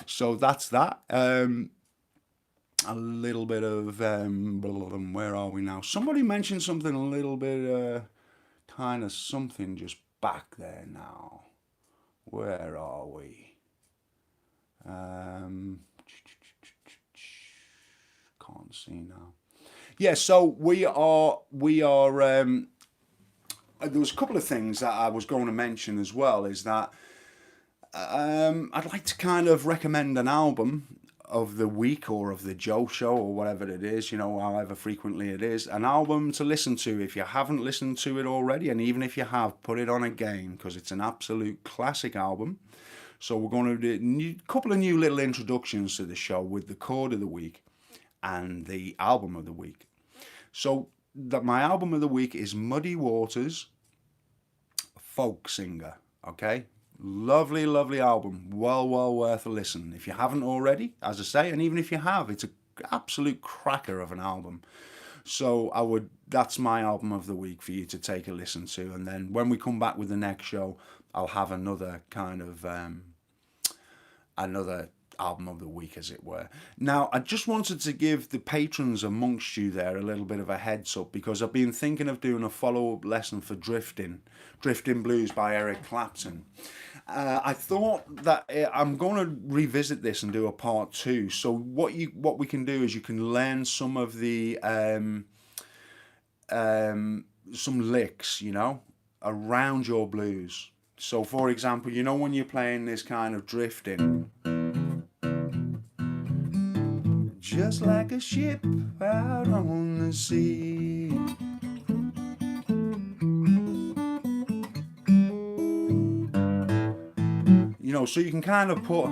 So that's that. A little bit of where are we now? Somebody mentioned something a little bit kind of something just back there now. Where are we? Can't see now. Yeah, so we are there was a couple of things that I was going to mention as well, is that I'd like to kind of recommend an album of the week or of the Joe Show or whatever it is, you know, however frequently it is, an album to listen to if you haven't listened to it already, and even if you have, put it on again, because it's an absolute classic album. So we're going to do a couple of new little introductions to the show with the chord of the week and the album of the week. So my album of the week is Muddy Waters, Folk Singer, okay? Lovely, lovely album. Well worth a listen. If you haven't already, as I say, and even if you have, it's an absolute cracker of an album. So that's my album of the week for you to take a listen to. And then when we come back with the next show, I'll have another kind of, another album of the week, as it were. Now, I just wanted to give the patrons amongst you there a little bit of a heads up, because I've been thinking of doing a follow-up lesson for Drifting Blues by Eric Clapton. I thought that I'm going to revisit this and do a part 2. So what we can do is you can learn some of the some licks, you know, around your blues. So for example, you know, when you're playing this kind of drifting, just like a ship out on the sea. You know, so you can kind of put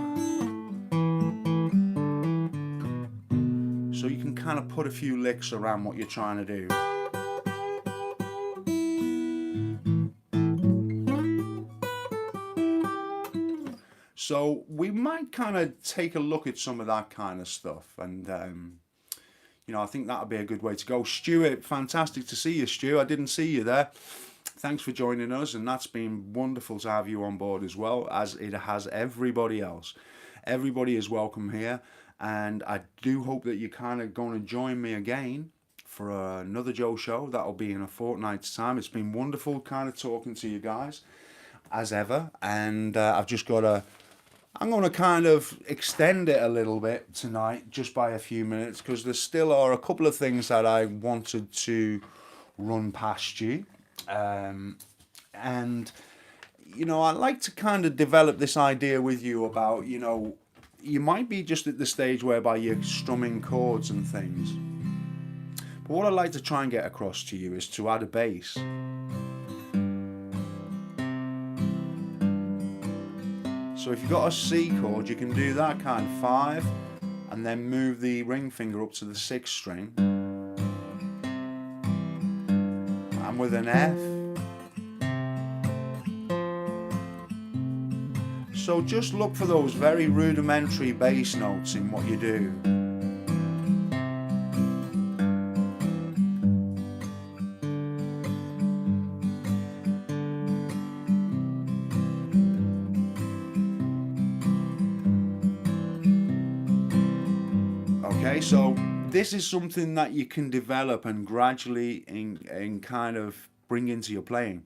a few licks around what you're trying to do. So we might kind of take a look at some of that kind of stuff, and you know, I think that would be a good way to go. Stuart, fantastic to see you, Stu. I didn't see you there. Thanks for joining us, and that's been wonderful to have you on board as well, as it has everybody else. Everybody is welcome here, and I do hope that you're kind of going to join me again for another Joe Show. That'll be in a fortnight's time. It's been wonderful kind of talking to you guys, as ever, and I'm going to kind of extend it a little bit tonight, just by a few minutes, because there still are a couple of things that I wanted to run past you. And, you know, I like to kind of develop this idea with you about, you know, you might be just at the stage whereby you're strumming chords and things. But what I'd like to try and get across to you is to add a bass. So if you've got a C chord, you can do that kind of 5, and then move the ring finger up to the 6th string, and with an F. So just look for those very rudimentary bass notes in what you do. Okay, so this is something that you can develop and gradually in kind of bring into your playing.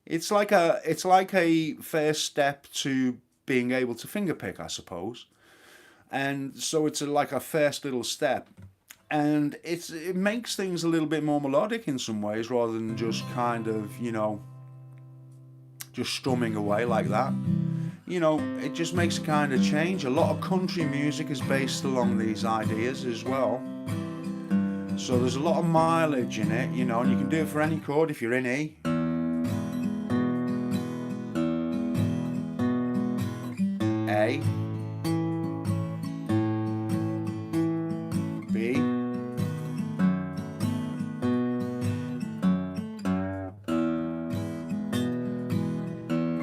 It's like a first step to being able to fingerpick, I suppose. And so it's like a first little step, and it makes things a little bit more melodic in some ways, rather than just kind of, you know, just strumming away like that. You know, it just makes a kind of change. A lot of country music is based along these ideas as well. So there's a lot of mileage in it, you know, and you can do it for any chord. If you're in E, A, B,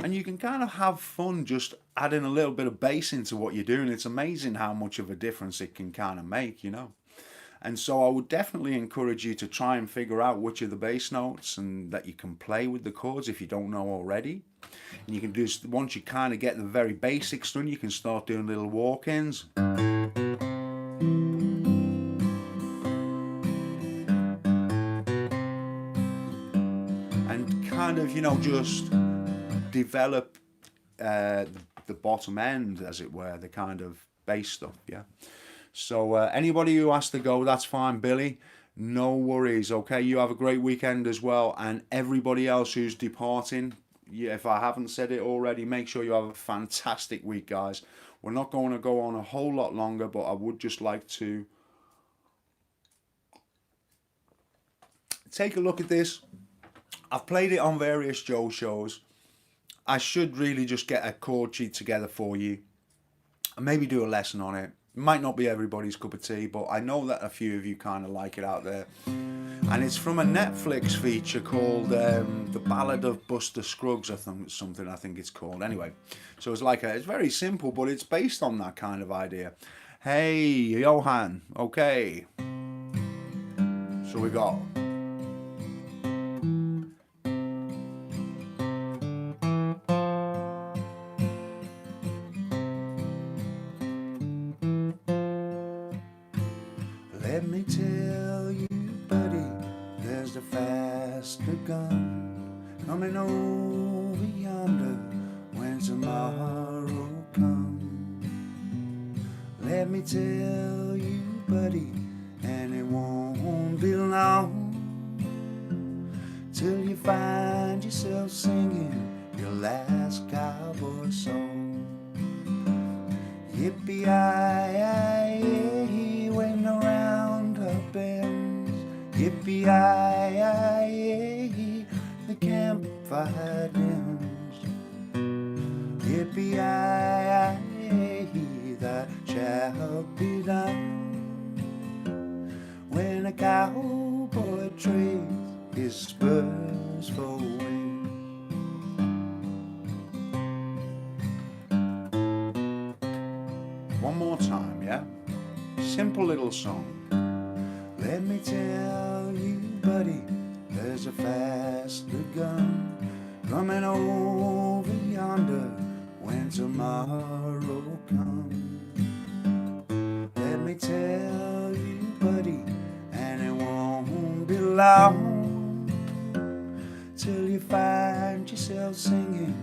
and you can kind of have fun just adding a little bit of bass into what you're doing. It's amazing how much of a difference it can kind of make, you know. And so I would definitely encourage you to try and figure out which are the bass notes and that you can play with the chords if you don't know already. And you can do, once you kind of get the very basics done, you can start doing little walk-ins. And kind of, you know, just develop the bottom end, as it were, the kind of bass stuff, yeah. So anybody who has to go, that's fine, Billy. No worries, okay? You have a great weekend as well. And everybody else who's departing, yeah, if I haven't said it already, make sure you have a fantastic week, guys. We're not going to go on a whole lot longer, but I would just like to take a look at this. I've played it on various Joe shows. I should really just get a chord sheet together for you and maybe do a lesson on it. It might not be everybody's cup of tea, but I know that a few of you kind of like it out there. And it's from a Netflix feature called The Ballad of Buster Scruggs, I think it's called. Anyway, so it's very simple, but it's based on that kind of idea. Hey, Johan, okay. So we got... Let me tell you, buddy, there's a faster gun coming over yonder when tomorrow comes. Let me tell you, buddy, and it won't be long till you find yourself singing your last cowboy song. Yippee-yi-yi, when the roundup ends. Yippee-yi-yi, the campfire dims. Yippee-yi-yi, that shall be done when a cowboy trades his spurs for wings. One more time, yeah? Simple little song. Let me tell you, buddy, there's a faster gun coming over yonder when tomorrow comes. Let me tell you, buddy, and it won't be long till you find yourself singing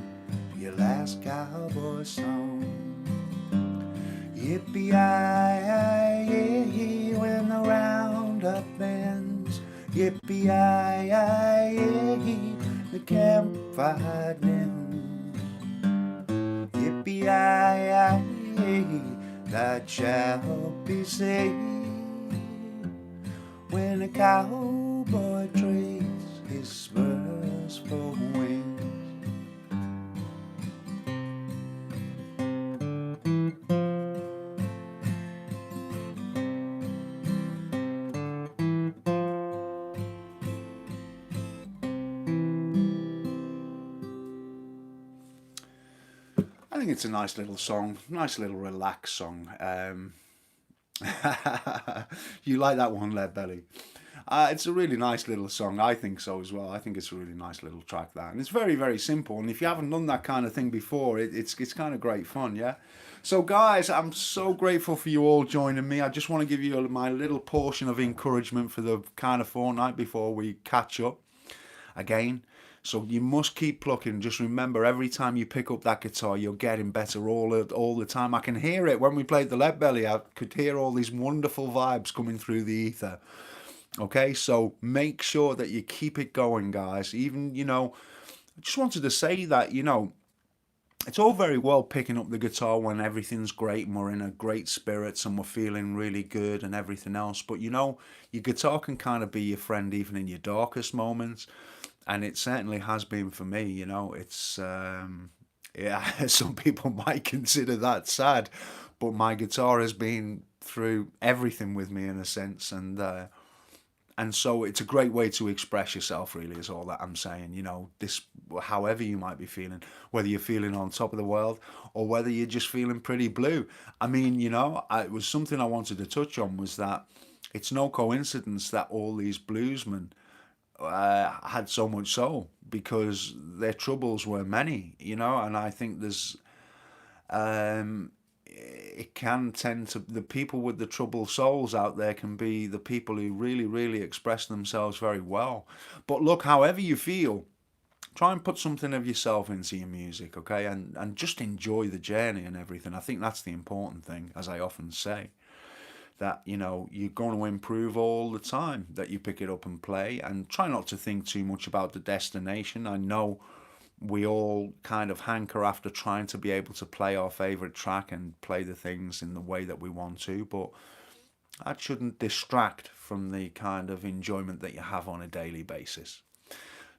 your last cowboy song. Yippee-yi-yi, when the roundup ends. Yippee-yi-yi, the campfire dims. Yippee-yi-yi, that shall be saved when a cowboy trades his spurs for wings. think it's a nice little song, nice little relaxed song. You like that one, Lead Belly? It's a really nice little song. I think so as well. I think it's a really nice little track, that, and it's very, very simple. And if you haven't done that kind of thing before, it's kind of great fun, yeah. So, guys, I'm so grateful for you all joining me. I just want to give you my little portion of encouragement for the kind of fortnight before we catch up again. So you must keep plucking. Just remember, every time you pick up that guitar, you're getting better all the time. I can hear it when we played the Lead Belly. I could hear all these wonderful vibes coming through the ether. Okay, so make sure that you keep it going, guys. Even, I just wanted to say that, it's all very well picking up the guitar when everything's great and we're in a great spirits and we're feeling really good and everything else. But, your guitar can kind of be your friend even in your darkest moments. And it certainly has been for me, it's, yeah, some people might consider that sad, but my guitar has been through everything with me in a sense. And so it's a great way to express yourself, really, is all that I'm saying. This, however you might be feeling, whether you're feeling on top of the world or whether you're just feeling pretty blue. I mean, it was something I wanted to touch on, was that it's no coincidence that all these bluesmen had so much soul, because their troubles were many, and I think it can tend to, the people with the troubled souls out there can be the people who really, really express themselves very well. But look, however you feel, try and put something of yourself into your music, okay? And just enjoy the journey and everything. I think that's the important thing, as I often say, that, you're going to improve all the time that you pick it up and play, and try not to think too much about the destination. I know we all kind of hanker after trying to be able to play our favorite track and play the things in the way that we want to, but that shouldn't distract from the kind of enjoyment that you have on a daily basis.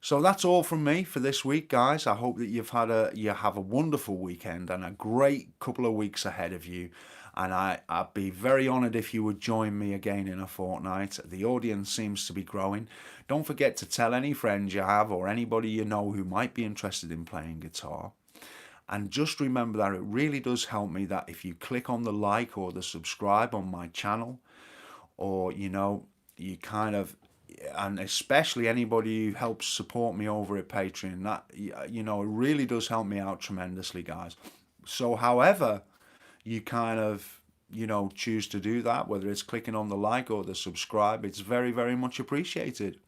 So that's all from me for this week, guys. I hope that you have a wonderful weekend and a great couple of weeks ahead of you. And I'd be very honoured if you would join me again in a fortnight. The audience seems to be growing. Don't forget to tell any friends you have or anybody you know who might be interested in playing guitar. And just remember that it really does help me that if you click on the like or the subscribe on my channel, or, you kind of, and especially anybody who helps support me over at Patreon, that, it really does help me out tremendously, guys. So however you kind of, choose to do that, whether it's clicking on the like or the subscribe, it's very, very much appreciated.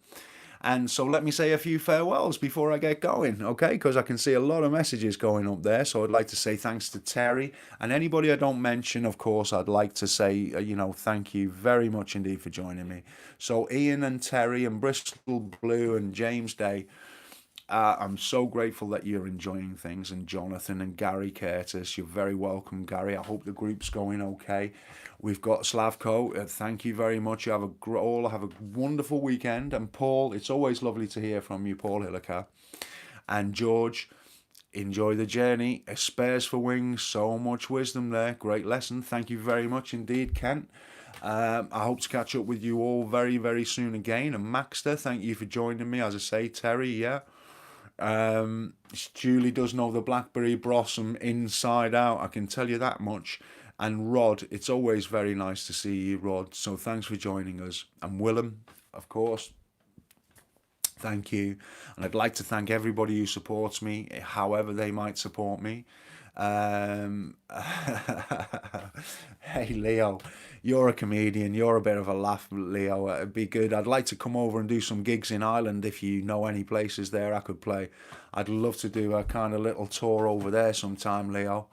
And so let me say a few farewells before I get going, okay? Because I can see a lot of messages going up there. So I'd like to say thanks to Terry. And anybody I don't mention, of course, I'd like to say, thank you very much indeed for joining me. So Ian and Terry and Bristol Blue and James Day, I'm so grateful that you're enjoying things. And Jonathan and Gary Curtis, you're very welcome, Gary. I hope the group's going okay. We've got Slavko. Thank you very much. You all have a wonderful weekend. And Paul, it's always lovely to hear from you, Paul Hilliker. And George, enjoy the journey. Spares for wings. So much wisdom there. Great lesson. Thank you very much indeed, Kent. I hope to catch up with you all very, very soon again. And Maxter, thank you for joining me. As I say, Terry, yeah. Julie does know the Blackberry Blossom inside out, I can tell you that much. And Rod, it's always very nice to see you, Rod, so thanks for joining us. And Willem, of course, thank you. And I'd like to thank everybody who supports me, however they might support me. Hey Leo, you're a comedian, you're a bit of a laugh, Leo. It'd be good. I'd like to come over and do some gigs in Ireland. If you know any places there I could play, I'd love to do a kind of little tour over there sometime, Leo.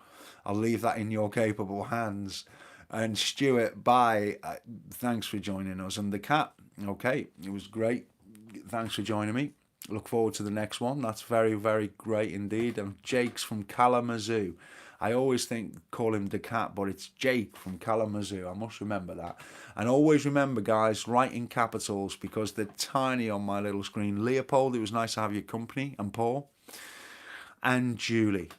I'll leave that in your capable hands. And Stuart, bye. Thanks for joining us. And the cat, okay, it was great. Thanks for joining me. Look forward to the next one. That's very, very great indeed. And Jake's from Kalamazoo. I always call him the cat, but it's Jake from Kalamazoo. I must remember that. And always remember, guys, write in capitals because they're tiny on my little screen. Leopold, it was nice to have your company. And Paul. And Julie.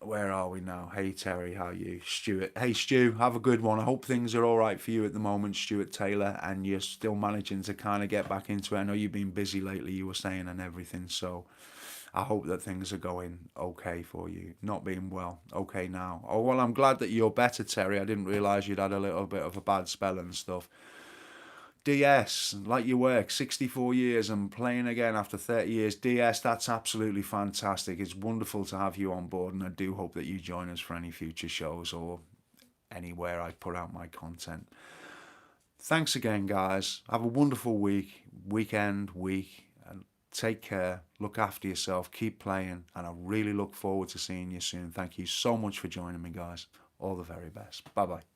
Where are we now? Hey Terry, how are you? Stuart. Hey Stu, have a good one. I hope things are all right for you at the moment, Stuart Taylor, and you're still managing to kind of get back into it. I know you've been busy lately, you were saying, and everything, so I hope that things are going okay for you. Not being well, okay now. Oh, well, I'm glad that you're better, Terry. I didn't realise you'd had a little bit of a bad spell and stuff. DS, like your work, 64 years and playing again after 30 years. DS, that's absolutely fantastic. It's wonderful to have you on board, and I do hope that you join us for any future shows or anywhere I put out my content. Thanks again, guys. Have a wonderful week, weekend, week, and take care. Look after yourself. Keep playing, and I really look forward to seeing you soon. Thank you so much for joining me, guys. All the very best. Bye-bye.